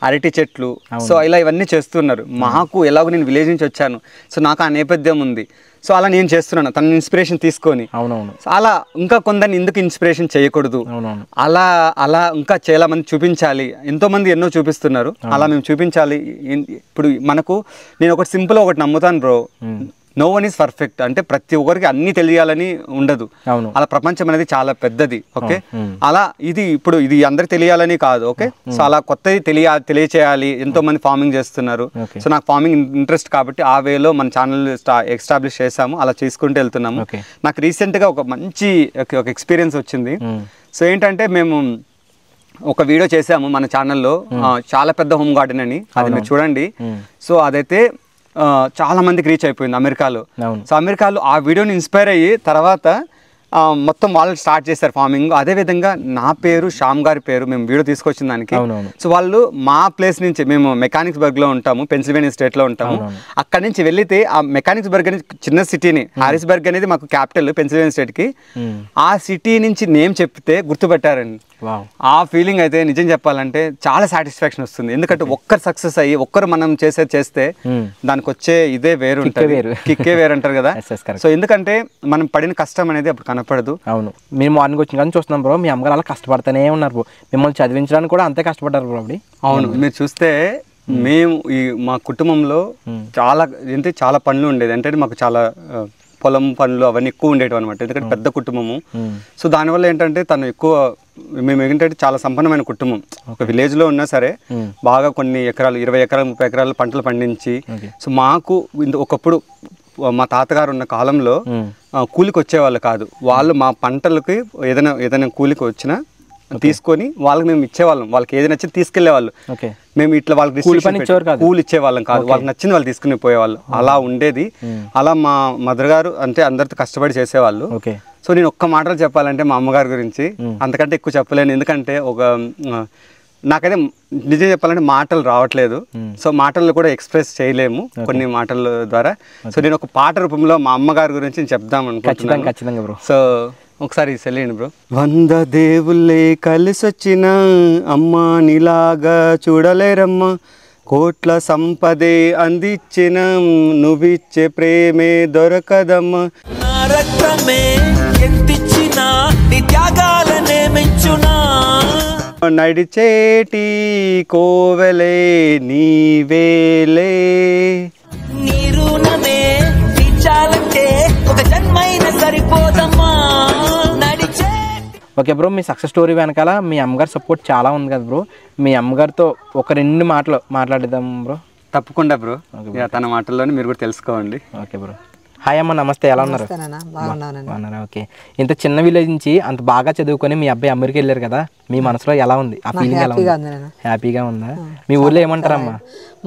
అరటి చెట్లు, సో ఇలా ఇవన్నీ చేస్తున్నారు. మాకు ఎలాగో నేను విలేజ్ నుంచి వచ్చాను, సో నాకు ఆ నేపథ్యం ఉంది, సో అలా నేను చేస్తున్నాను తన ఇన్స్పిరేషన్ తీసుకొని. అలా ఇంకా కొందరిని ఎందుకు ఇన్స్పిరేషన్ చేయకూడదు, అలా ఇంకా చాలా మంది చూపించాలి. ఎంతో మంది ఎన్నో చూపిస్తున్నారు, అలా మేము చూపించాలి. ఇప్పుడు నేను ఒకటి సింపుల్ ఒకటి నమ్ముతాను bro, no one is perfect. అంటే ప్రతి ఒక్కరికి అన్ని తెలియాలని ఉండదు, అలా ప్రపంచం అనేది చాలా పెద్దది. ఓకే, అలా ఇది అందరికి తెలియాలని కాదు. ఓకే, సో అలా కొత్తది తెలియచేయాలి. ఎంతో మంది ఫార్మింగ్ చేస్తున్నారు, సో నాకు ఫార్మింగ్ ఇంట్రెస్ట్ కాబట్టి ఆ వేలో మన ఛానల్ ఎస్టాబ్లిష్ చేసాము, అలా చేసుకుంటూ వెళ్తున్నాము. నాకు రీసెంట్ గా ఒక మంచి ఎక్స్పీరియన్స్ వచ్చింది. సో ఏంటంటే మేము ఒక వీడియో చేసాము మన ఛానల్లో, చాలా పెద్ద హోమ్ గార్డెన్ అని, అది మీరు చూడండి. సో అదైతే చాలా మందికి రీచ్ అయిపోయింది అమెరికాలో. సో అమెరికాలో ఆ వీడియోని ఇన్స్పైర్ అయ్యి తర్వాత మొత్తం వాళ్ళు స్టార్ట్ చేశారు ఫార్మింగ్. అదేవిధంగా నా పేరు శ్యామ్ గారి పేరు మేము వీడియో తీసుకొచ్చిన దానికి. సో వాళ్ళు మా ప్లేస్ నుంచి, మేము మెకానిక్స్బర్గ్లో ఉంటాము, పెన్సిల్వేనియా స్టేట్లో ఉంటాము. అక్కడి నుంచి వెళ్తే ఆ మెకానిక్స్బర్గ్ అనేది చిన్న సిటీని, హారిస్బర్గ్ అనేది మాకు క్యాపిటల్ పెన్సిల్వేనియా స్టేట్కి, ఆ సిటీ నుంచి నేమ్ చెప్తే గుర్తుపెట్టారండి. ఆ ఫీలింగ్ అయితే నిజం చెప్పాలంటే చాలా సాటిస్ఫాక్షన్ వస్తుంది. ఎందుకంటే ఒక్కరు సక్సెస్ అయ్యి ఒక్కరు మనం చేస్తే దానికి వచ్చే ఇదే వేరు ఉంటుంది, కిక్కే వేరు అంటారు కదా. సో ఎందుకంటే మనం పడిన కష్టం అనేది అప్పుడు కనపడదు. అవును, మేము మార్నింగ్ వచ్చిన కానీ చూస్తున్నాం బ్రో, మీ అమ్మగారు అలా కష్టపడుతూనే ఉన్నారు బ్రో, మిమ్మల్ని చదివించడానికి కూడా అంతే కష్టపడ్డారు బ్రో అప్పుడు. అవును, మీరు చూస్తే మేము మా కుటుంబంలో చాలా పనులు ఉండేది. అంటే మాకు చాలా పొలం పనులు అవన్నీ ఎక్కువ ఉండేవి అనమాట, ఎందుకంటే పెద్ద కుటుంబము. సో దానివల్ల ఏంటంటే తను ఎక్కువ, మేము ఏంటంటే చాలా సంపన్నమైన కుటుంబం. ఒక విలేజ్లో ఉన్నా సరే బాగా కొన్ని ఎకరాలు, 20 ఎకరాలు 30 ఎకరాలు పంటలు పండించి, సో మాకు ఒకప్పుడు మా తాతగారు ఉన్న కాలంలో కూలికి వచ్చేవాళ్ళు కాదు. వాళ్ళు మా పంటలకి ఏదైనా కూలికి వచ్చినా తీసుకొని వాళ్ళకి మేము ఇచ్చేవాళ్ళం. వాళ్ళకి ఏది నచ్చింది తీసుకెళ్లేవాళ్ళు. మేము ఇట్లా వాళ్ళకి కూలి ఇచ్చేవాళ్ళం కాదు, వాళ్ళకి నచ్చింది వాళ్ళు తీసుకుని పోయేవాళ్ళు. అలా ఉండేది. అలా మా మదర్ గారు అంటే అందరితో కష్టపడి చేసేవాళ్ళు. సో నేను ఒక్క మాటలు చెప్పాలంటే మా అమ్మగారి గురించి అంతకంటే ఎక్కువ చెప్పలేను. ఎందుకంటే నాకైతే నిజం చెప్పాలంటే మాటలు రావట్లేదు. సో మాటలు కూడా ఎక్స్ప్రెస్ చేయలేము కొన్ని మాటల ద్వారా. సో నేను ఒక పాట రూపంలో మా అమ్మగారి గురించి చెప్దాం అనుకుంటున్నాను. సో ఒకసారి సెల్లేండి బ్రో. 100 దేవుళ్ళే కలిసొచ్చిన అమ్మ నీలాగా చూడలేరమ్మా, కోట్ల సంపదే అందించిన నువ్విచ్చే ప్రేమే దొరకదమ్మా, నడిచేటి కోవెలే నీవేలే, నీరునమే తీర్చాలంటే ఒక జన్మైన సరిపోదమ్మా. ఓకే బ్రో, మీ సక్సెస్ స్టోరీ వెనకాల మీ అమ్మగారి సపోర్ట్ చాలా ఉంది కదా బ్రో. మీ అమ్మగారితో ఒక 2 మాటలు మాట్లాడదాం బ్రో. తప్పకుండా బ్రో, తన మాటల్లోనే మీరు కూడా తెలుసుకోండి. Okay bro. హాయ్ అమ్మ, నమస్తే, ఎలా ఉన్నారు? బాగున్నారా? ఓకే. ఇంత చిన్న విలేజ్ నుంచి అంత బాగా చదువుకొని మీ అబ్బాయి అమెరికా వెళ్ళారు కదా, మీ మనసులో ఎలా ఉంది? ఆ ఫీలింగ్ ఎలా ఉంది? హ్యాపీగా ఉందా? మీ ఊర్లో ఏమంటారమ్మా?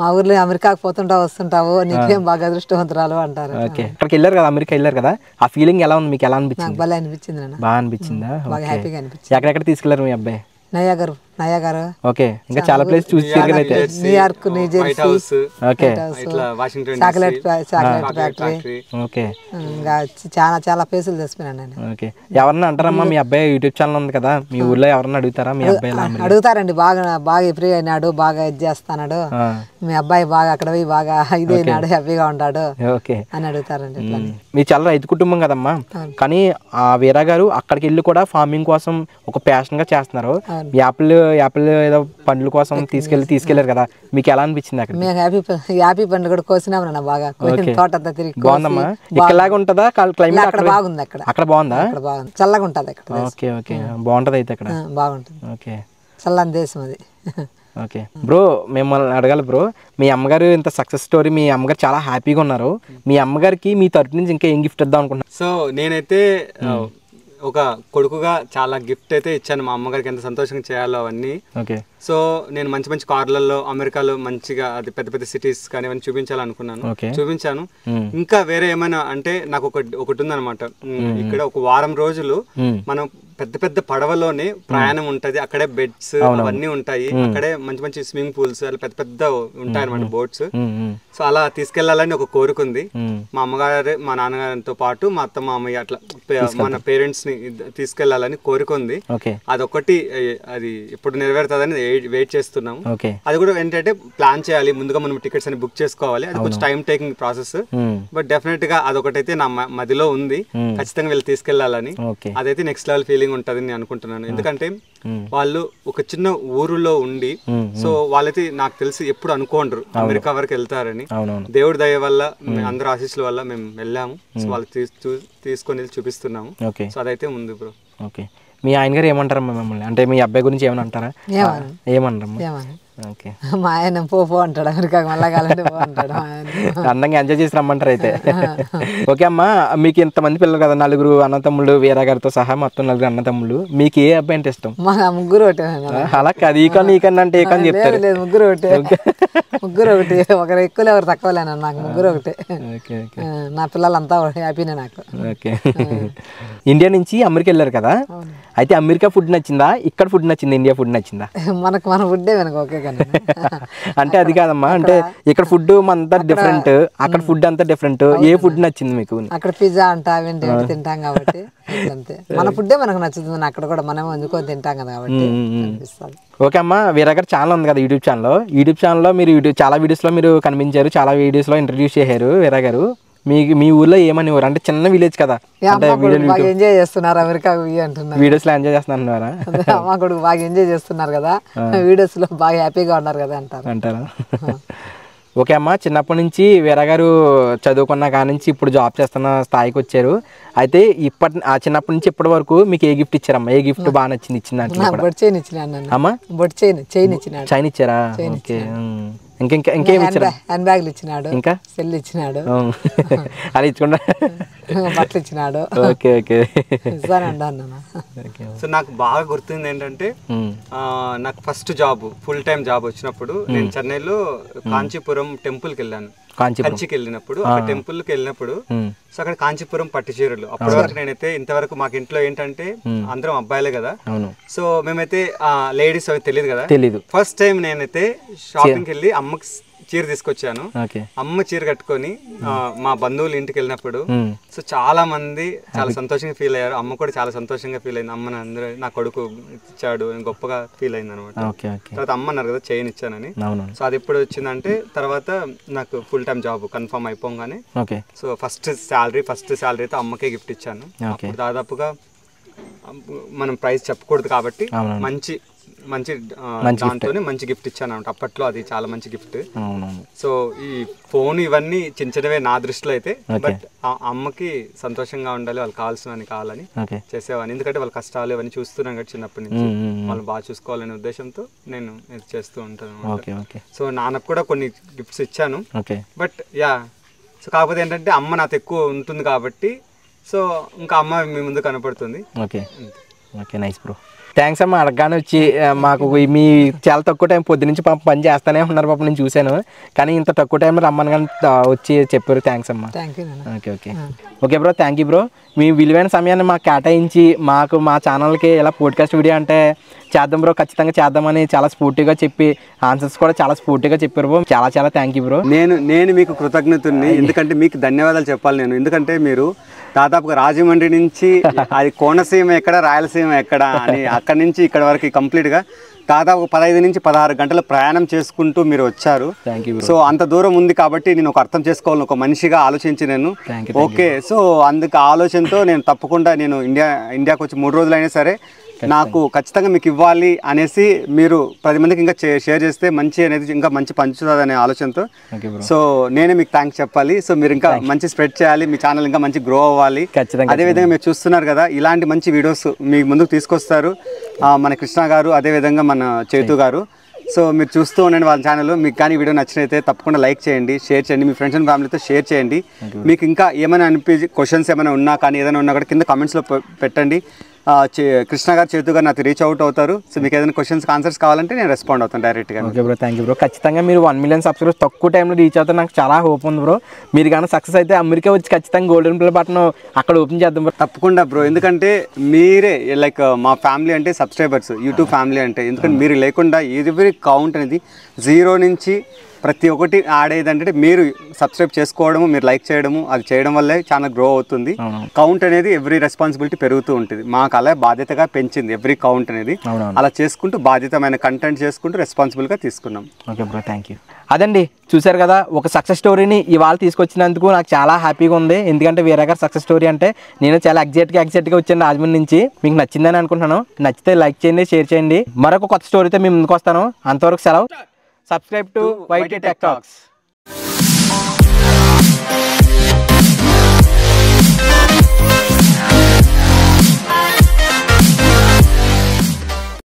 మా ఊర్లో అమెరికాకు పోతుంటావు వస్తుంటావు, నీకేం బాగా అదృష్టవంతురాలు అంటారు. ఓకే, అక్కడికి వెళ్ళారు కదా, అమెరికా వెళ్ళారు కదా, ఆ ఫీలింగ్ ఎలా ఉంది? మీకు ఎలా అనిపించింది? బాగా అనిపించింది. బాగా అనిపించిందా? బాగా హ్యాపీగా అనిపించింది. ఎక్కడెక్కడ తీసుకెళ్లారు మీ అబ్బాయి? నయాగర్. ఓకే, ఇంకా చాలా ప్లేస్ చూసారు కదా అయితే. New York, New Jersey, okay, chocolate factory, okay, ఇంకా చాలా ప్లేసులు తెచ్చిపోయినాను నేను. ఓకే. ఎవరన్నా అంటారమ్మా మీ అబ్బాయి యూట్యూబ్ ఛానల్ ఉంది కదా, మీ ఊర్లో ఎవరన్నా అడుగుతారా మీ అబ్బాయి? అడుగుతారండి, బాగా ఫ్రీ అయినాడు, బాగా ఇది చేస్తాడు, మీ అబ్బాయి బాగా అక్కడ పోయి బాగా ఇది అయినాడు, హ్యాపీగా ఉంటాడు అని అడుగుతారండి. మీ చాలా రైతు కుటుంబం కదమ్మా, కానీ ఆ వీరా గారు అక్కడికి వెళ్ళి కూడా ఫార్మింగ్ కోసం ఒక ప్యాషన్ గా చేస్తున్నారు. యాపిల్ ఏదో పండ్ల కోసం తీసుకెళ్లారు కదా, మీకు ఎలా అనిపించింది అక్కడ? మేము హ్యాపీ పండ్లు కూడా కోసినాం బాగా, తోట అంతా తిరిగి. బాగుందమ్మా, ఇక్కడలాగా ఉంటుందా క్లైమేట్? అక్కడ బాగుంది, అక్కడ బాగుందా? బాగుంది, చల్లగా ఉంటుంది అక్కడ. ఓకే, బాగుంటది అయితే అక్కడ. బాగుంటుంది, ఓకే, చల్లని దేశం అది. ఓకే బ్రో, మిమ్మల్ని అడగాలి బ్రో, మీ అమ్మగారు ఇంత సక్సెస్ స్టోరీ, మీ అమ్మగారు చాలా హ్యాపీగా ఉన్నారు, మీ అమ్మగారికి మీ తరపు నుంచి ఇంకా ఏం గిఫ్ట్ ఇద్దాం అనుకుంటున్నారు? సో నేనైతే ఒక కొడుకుగా చాలా గిఫ్ట్ అయితే ఇచ్చాను మా అమ్మగారికి, ఎంత సంతోషంగా చేయాలో అవన్నీ. ఓకే. సో నేను మంచి కార్లలో అమెరికాలో మంచిగా అది పెద్ద సిటీస్ కానీ అవన్నీ చూపించాలనుకున్నాను, చూపించాను. ఇంకా వేరే ఏమైనా అంటే నాకు ఒకటి ఉందన్నమాట, ఇక్కడ ఒక వారం రోజులు మనం పెద్ద పడవలోనే ప్రయాణం ఉంటది, అక్కడే బెడ్స్ అవన్నీ ఉంటాయి, అక్కడే మంచి స్విమ్మింగ్ పూల్స్ అలా పెద్ద ఉంటాయి అనమాట, బోట్స్. సో అలా తీసుకెళ్లాలని ఒక కోరుకుంది మా అమ్మగారు, మా నాన్నగారితో పాటు మా అత్త మామయ్య అట్లా మన పేరెంట్స్ ని తీసుకెళ్లాలని కోరుకుంది. అదొకటి, అది ఎప్పుడు నెరవేరుతుందని వెయిట్ చేస్తున్నాము. అది కూడా ఏంటంటే ప్లాన్ చేయాలి, ముందుగా మనం టికెట్స్ అని బుక్ చేసుకోవాలి, అది కొంచెం time taking process. But definite గా అదొకటైతే నా మదిలో ఉంది, ఖచ్చితంగా వీళ్ళు తీసుకెళ్లాలని. అదైతే నెక్స్ట్ లెవెల్ ఫీలింగ్ ఉంటది నేను అనుకుంటున్నాను. ఎందుకంటే వాళ్ళు ఒక చిన్న ఊరులో ఉండి, సో వాళ్ళైతే నాకు తెలిసి ఎప్పుడు అనుకోండ్రు అమెరికా వరకు వెళ్తారని. దేవుడి దయ వల్ల, అందరి ఆశీస్సుల వల్ల మేము వెళ్ళాము. సో వాళ్ళు తీసుకొని చూపిస్తున్నాము. సో అదైతే ఉంది బ్రో. ఓకే, మీ ఆయన గారు ఏమంటారమ్మా మిమ్మల్ని? అంటే మీ అబ్బాయి గురించి ఏమైనా అంటారా? ఏమన్నారమ్మా? ఓకే. మా ఆయన పో అంటాడు, అమెరికాకి మళ్ళా కావాలంటే పో అంటాడు మా ఆయన. అందంగా ఎంజాయ్ చేసి రమ్మంటారు అయితే. ఓకే అమ్మా, మీకు ఇంతమంది పిల్లలు కదా, 4 అన్నతమ్ముళ్ళు, వీర గారితో సహా మొత్తం 4 అన్నతమ్ముళ్ళు, మీకు ఏ అబ్బాయి అంటే ఇష్టం? మా ముగ్గురు ఒకటే. అలా కాదు, ఈ కన్నా అంటే ఏ కన్నా చెప్తారు. లేదు, ముగ్గురు ఒకటే. ముగ్గురు ఒకటి, ఒకరు ఎక్కువ ఎవరు తక్కువలేను, నాకు ముగ్గురు ఒకటే. నా పిల్లలంతా హ్యాపీనే నాకు. ఓకే. ఇండియా నుంచి అమెరికా వెళ్ళారు కదా, అయితే అమెరికా ఫుడ్ నచ్చిందా, ఇక్కడ ఫుడ్ నచ్చిందా, ఇండియా ఫుడ్ నచ్చిందా? మనకు మన ఫుడ్డే వెనక ఓకే కానీ. అంటే అది కాదమ్మా, అంటే ఇక్కడ ఫుడ్ అంతా డిఫరెంట్, అక్కడ ఫుడ్ అంతా డిఫరెంట్. ఏ ఫుడ్ నచ్చింది మీకు? అక్కడ పిజ్జా అంట అవేంటి తింటాం కాబట్టి అంతే, మన ఫుడ్డే మనకు నచ్చుతుంది. అక్కడ కూడా మనం వండుకొని తింటాం కదా కాబట్టి అనిపిస్తుంది. ఓకే అమ్మా, వీరా గారు ఛానల్ ఉంది కదా, యూట్యూబ్ ఛానల్లో మీరు చాలా వీడియోస్లో మీరు కనిపించారు, చాలా వీడియోస్లో ఇంట్రడ్యూస్ చేశారు వీరా గారు. మీ ఊర్లో ఏమని ఊరు అంటే చిన్న విలేజ్ కదా, ఎంజాయ్ చేస్తున్నారు అమెరికా అంటున్నారు, వీడియోస్ లో ఎంజాయ్ చేస్తున్నారా? అమ్మ కొడుకు బాగా ఎంజాయ్ చేస్తున్నారు కదా, వీడియోస్ లో బాగా హ్యాపీగా ఉన్నారు కదా అంటారా? ఓకే అమ్మా, చిన్నప్పటి నుంచి వీరా గారు చదువుకున్న కాడ నుంచి ఇప్పుడు జాబ్ చేస్తున్న స్థాయికి వచ్చారు. అయితే చిన్నప్పటి నుంచి ఇప్పటి వరకు మీకు ఏ గిఫ్ట్ ఇచ్చారమ్మా? ఏ గిఫ్ట్ బాగా నచ్చింది ఇచ్చింది అంటే? చైన్ ఇచ్చారా? ఓకే. ఇంకేమి ఇచ్చారు? హ్యాండ్ బ్యాగ్లు ఇచ్చినాడు, ఇంకా సెల్ ఇచ్చినాడు, అలా ఇచ్చుకుంటా బట్టలు ఇచ్చినాడు. Okay okay. సో నాకు బాగా గుర్తుంది ఏంటంటే, నాకు first job full time job వచ్చినప్పుడు నేను చెన్నైలో కాంచీపురం టెంపుల్కి వెళ్ళాను. కంచికి వెళ్ళినప్పుడు అక్కడ టెంపుల్కి వెళ్ళినప్పుడు సో అక్కడ కాంచీపురం పట్టు చీరలు. అప్పటి వరకు నేనైతే ఇంతవరకు మాకు ఇంట్లో ఏంటంటే అందరం అబ్బాయిలే కదా, సో మేమైతే లేడీస్ అవి తెలియదు కదా. ఫస్ట్ టైం నేనైతే షాపింగ్కి వెళ్ళి అమ్మకి చీర తీసుకొచ్చాను. అమ్మ చీర కట్టుకొని మా బంధువుల ఇంటికి వెళ్ళినప్పుడు సో చాలా మంది చాలా సంతోషంగా ఫీల్ అయ్యారు. అమ్మ కూడా చాలా సంతోషంగా ఫీల్ అయింది. అమ్మని అందరూ నా కొడుకు ఇచ్చాడు అని గొప్పగా ఫీల్ అయింది అనమాట. తర్వాత అమ్మ అన్నారు కదా చైన్ ఇచ్చానని. సో అది ఎప్పుడు వచ్చిందంటే తర్వాత నాకు ఫుల్ టైం జాబ్ కన్ఫర్మ్ అయిపోగానే సో ఫస్ట్ శాలరీతో అమ్మకే గిఫ్ట్ ఇచ్చాను. అప్పుడు దాదాపుగా మనం ప్రైస్ చెప్పకూడదు కాబట్టి మంచి దాంతోనే మంచి గిఫ్ట్ ఇచ్చాను అనమాట. అప్పట్లో అది చాలా మంచి గిఫ్ట్. సో ఈ ఫోన్ ఇవన్నీ చిన్నవే నా దృష్టిలో అయితే, బట్ అమ్మకి సంతోషంగా ఉండాలి, వాళ్ళకి కావాల్సినవన్నీ కావాలని చేసేవాడిని. ఎందుకంటే వాళ్ళ కష్టాలు ఇవన్నీ చూస్తున్నాను కాబట్టి చిన్నప్పటి నుంచి వాళ్ళు బాగా చూసుకోవాలనే ఉద్దేశంతో నేను ఇది చేస్తూ ఉంటాను. సో నాన్నకు కూడా కొన్ని గిఫ్ట్స్ ఇచ్చాను. బట్ సో కాకపోతే ఏంటంటే అమ్మ నాతో ఎక్కువ ఉంటుంది కాబట్టి సో ఇంకా అమ్మ మీ ముందు కనపడుతుంది. Okay nice bro. థ్యాంక్స్ అమ్మా, అడగగానే వచ్చి మాకు మీ చాలా తక్కువ టైం పొద్దు నుంచి పని చేస్తూనే ఉన్నారు పాప, నేను చూశాను. కానీ ఇంత తక్కువ టైంలో రమ్మని కానీ వచ్చి చెప్పారు. థ్యాంక్స్ అమ్మా. Okay bro, thank you bro. మీ విలువైన సమయాన్ని మాకు కేటాయించి మా ఛానల్కి ఇలా పోడ్కాస్ట్ వీడియో అంటే చేద్దాం బ్రో, ఖచ్చితంగా చేద్దామని చాలా స్ఫూర్తిగా చెప్పి ఆన్సర్స్ కూడా చాలా స్ఫూర్తిగా చెప్పారు బ్రో. చాలా థ్యాంక్ యూ బ్రో. నేను మీకు కృతజ్ఞతని, ఎందుకంటే మీకు ధన్యవాదాలు చెప్పాలి నేను. ఎందుకంటే మీరు దాదాపుగా రాజమండ్రి నుంచి అది కోనసీమ ఎక్కడ రాయలసీమ ఎక్కడ అని అక్కడి నుంచి ఇక్కడ వరకు కంప్లీట్గా దాదాపు 15 నుంచి 16 గంటల ప్రయాణం చేసుకుంటూ మీరు వచ్చారు. సో అంత దూరం ఉంది కాబట్టి నేను ఒక అర్థం చేసుకోవాలని ఒక మనిషిగా ఆలోచించి నేను ఓకే సో అందుకు ఆలోచనతో నేను తప్పకుండా నేను ఇండియాకి వచ్చి 3 రోజులైనా సరే నాకు ఖచ్చితంగా మీకు ఇవ్వాలి అనేసి మీరు 10 మందికి ఇంకా షేర్ చేస్తే మంచి అనేది ఇంకా మంచి పంచుతుంది అనే ఆలోచనతో సో నేనే మీకు థ్యాంక్స్ చెప్పాలి. సో మీరు ఇంకా మంచి స్ప్రెడ్ చేయాలి, మీ ఛానల్ ఇంకా మంచి గ్రో అవ్వాలి. అదేవిధంగా మీరు చూస్తున్నారు కదా ఇలాంటి మంచి వీడియోస్ మీ ముందుకు తీసుకొస్తారు మన కృష్ణ గారు, అదేవిధంగా మన చేతు గారు. సో మీరు చూస్తూ ఉండండి వాళ్ళ ఛానల్. మీకు కానీ వీడియో నచ్చినైతే తప్పకుండా లైక్ చేయండి, షేర్ చేయండి, మీ ఫ్రెండ్స్ అండ్ ఫ్యామిలీతో షేర్ చేయండి. మీకు ఇంకా ఏమైనా క్వశ్చన్స్ ఏమైనా ఉన్నా కానీ ఏదైనా ఉన్నా కూడా కింద కామెంట్స్లో పెట్టండి. కృష్ణ గారు, చేతు గారు నాకు రీచ్ అవుట్ అవుతారు. సో మీకు ఏదైనా క్వశ్చన్స్ ఆన్సర్స్ కావాలంటే నేను రెస్పాండ్ అవుతాను డైరెక్ట్గా. Okay bro, thank you bro. ఖచ్చితంగా మీరు 1 మిలియన్ సబ్స్క్రైబర్స్ తక్కువ టైంలో రీచ్ అవుతారు, నాకు చాలా హోప్ ఉంది బ్రో. మీరు కానీ సక్సెస్ అయితే అమెరికా వచ్చి ఖచ్చితంగా గోల్డెన్ ప్లే బటన్ అక్కడ ఓపెన్ చేద్దాం బ్రో. తప్పకుండా బ్రో, ఎందుకంటే మీరే లైక్ మా ఫ్యామిలీ అంటే సబ్స్క్రైబర్స్, యూట్యూబ్ ఫ్యామిలీ అంటే. ఎందుకంటే మీరు లేకుండా ఎవ్రీ కౌంట్ అనేది 0 నుంచి ప్రతి ఒక్కటి ఆడేదంటే మీరు సబ్స్క్రైబ్ చేసుకోవడము, మీరు లైక్ చేయడము, అది చేయడం వల్లే ఛానల్ గ్రో అవుతుంది. కౌంట్ అనేది ఎవ్రీ రెస్పాన్సిబిలిటీ పెరుగుతూ ఉంటుంది. మాకు అలా బాధ్యతగా పెంచింది ఎవ్రీ కౌంట్ అనేది. అలా చేసుకుంటూ బాధ్యతమైన కంటెంట్ చేసుకుంటూ రెస్పాన్సిబుల్గా తీసుకున్నాం. Okay bro, thank you. అదండి చూసారు కదా, ఒక సక్సెస్ స్టోరీని ఇవాళ తీసుకొచ్చినందుకు నాకు చాలా హ్యాపీగా ఉంది. ఎందుకంటే వీరా గారు సక్సెస్ స్టోరీ అంటే నేను చాలా ఎగ్జైట్గా వచ్చాను రాజమండ్రి నుంచి. మీకు నచ్చిందని అనుకుంటున్నాను. నచ్చితే లైక్ చేయండి, షేర్ చేయండి. మరొక కొత్త స్టోరీతో మేము ముందుకు వస్తాను. అంతవరకు సెలవు. Subscribe to YT Tech Talks.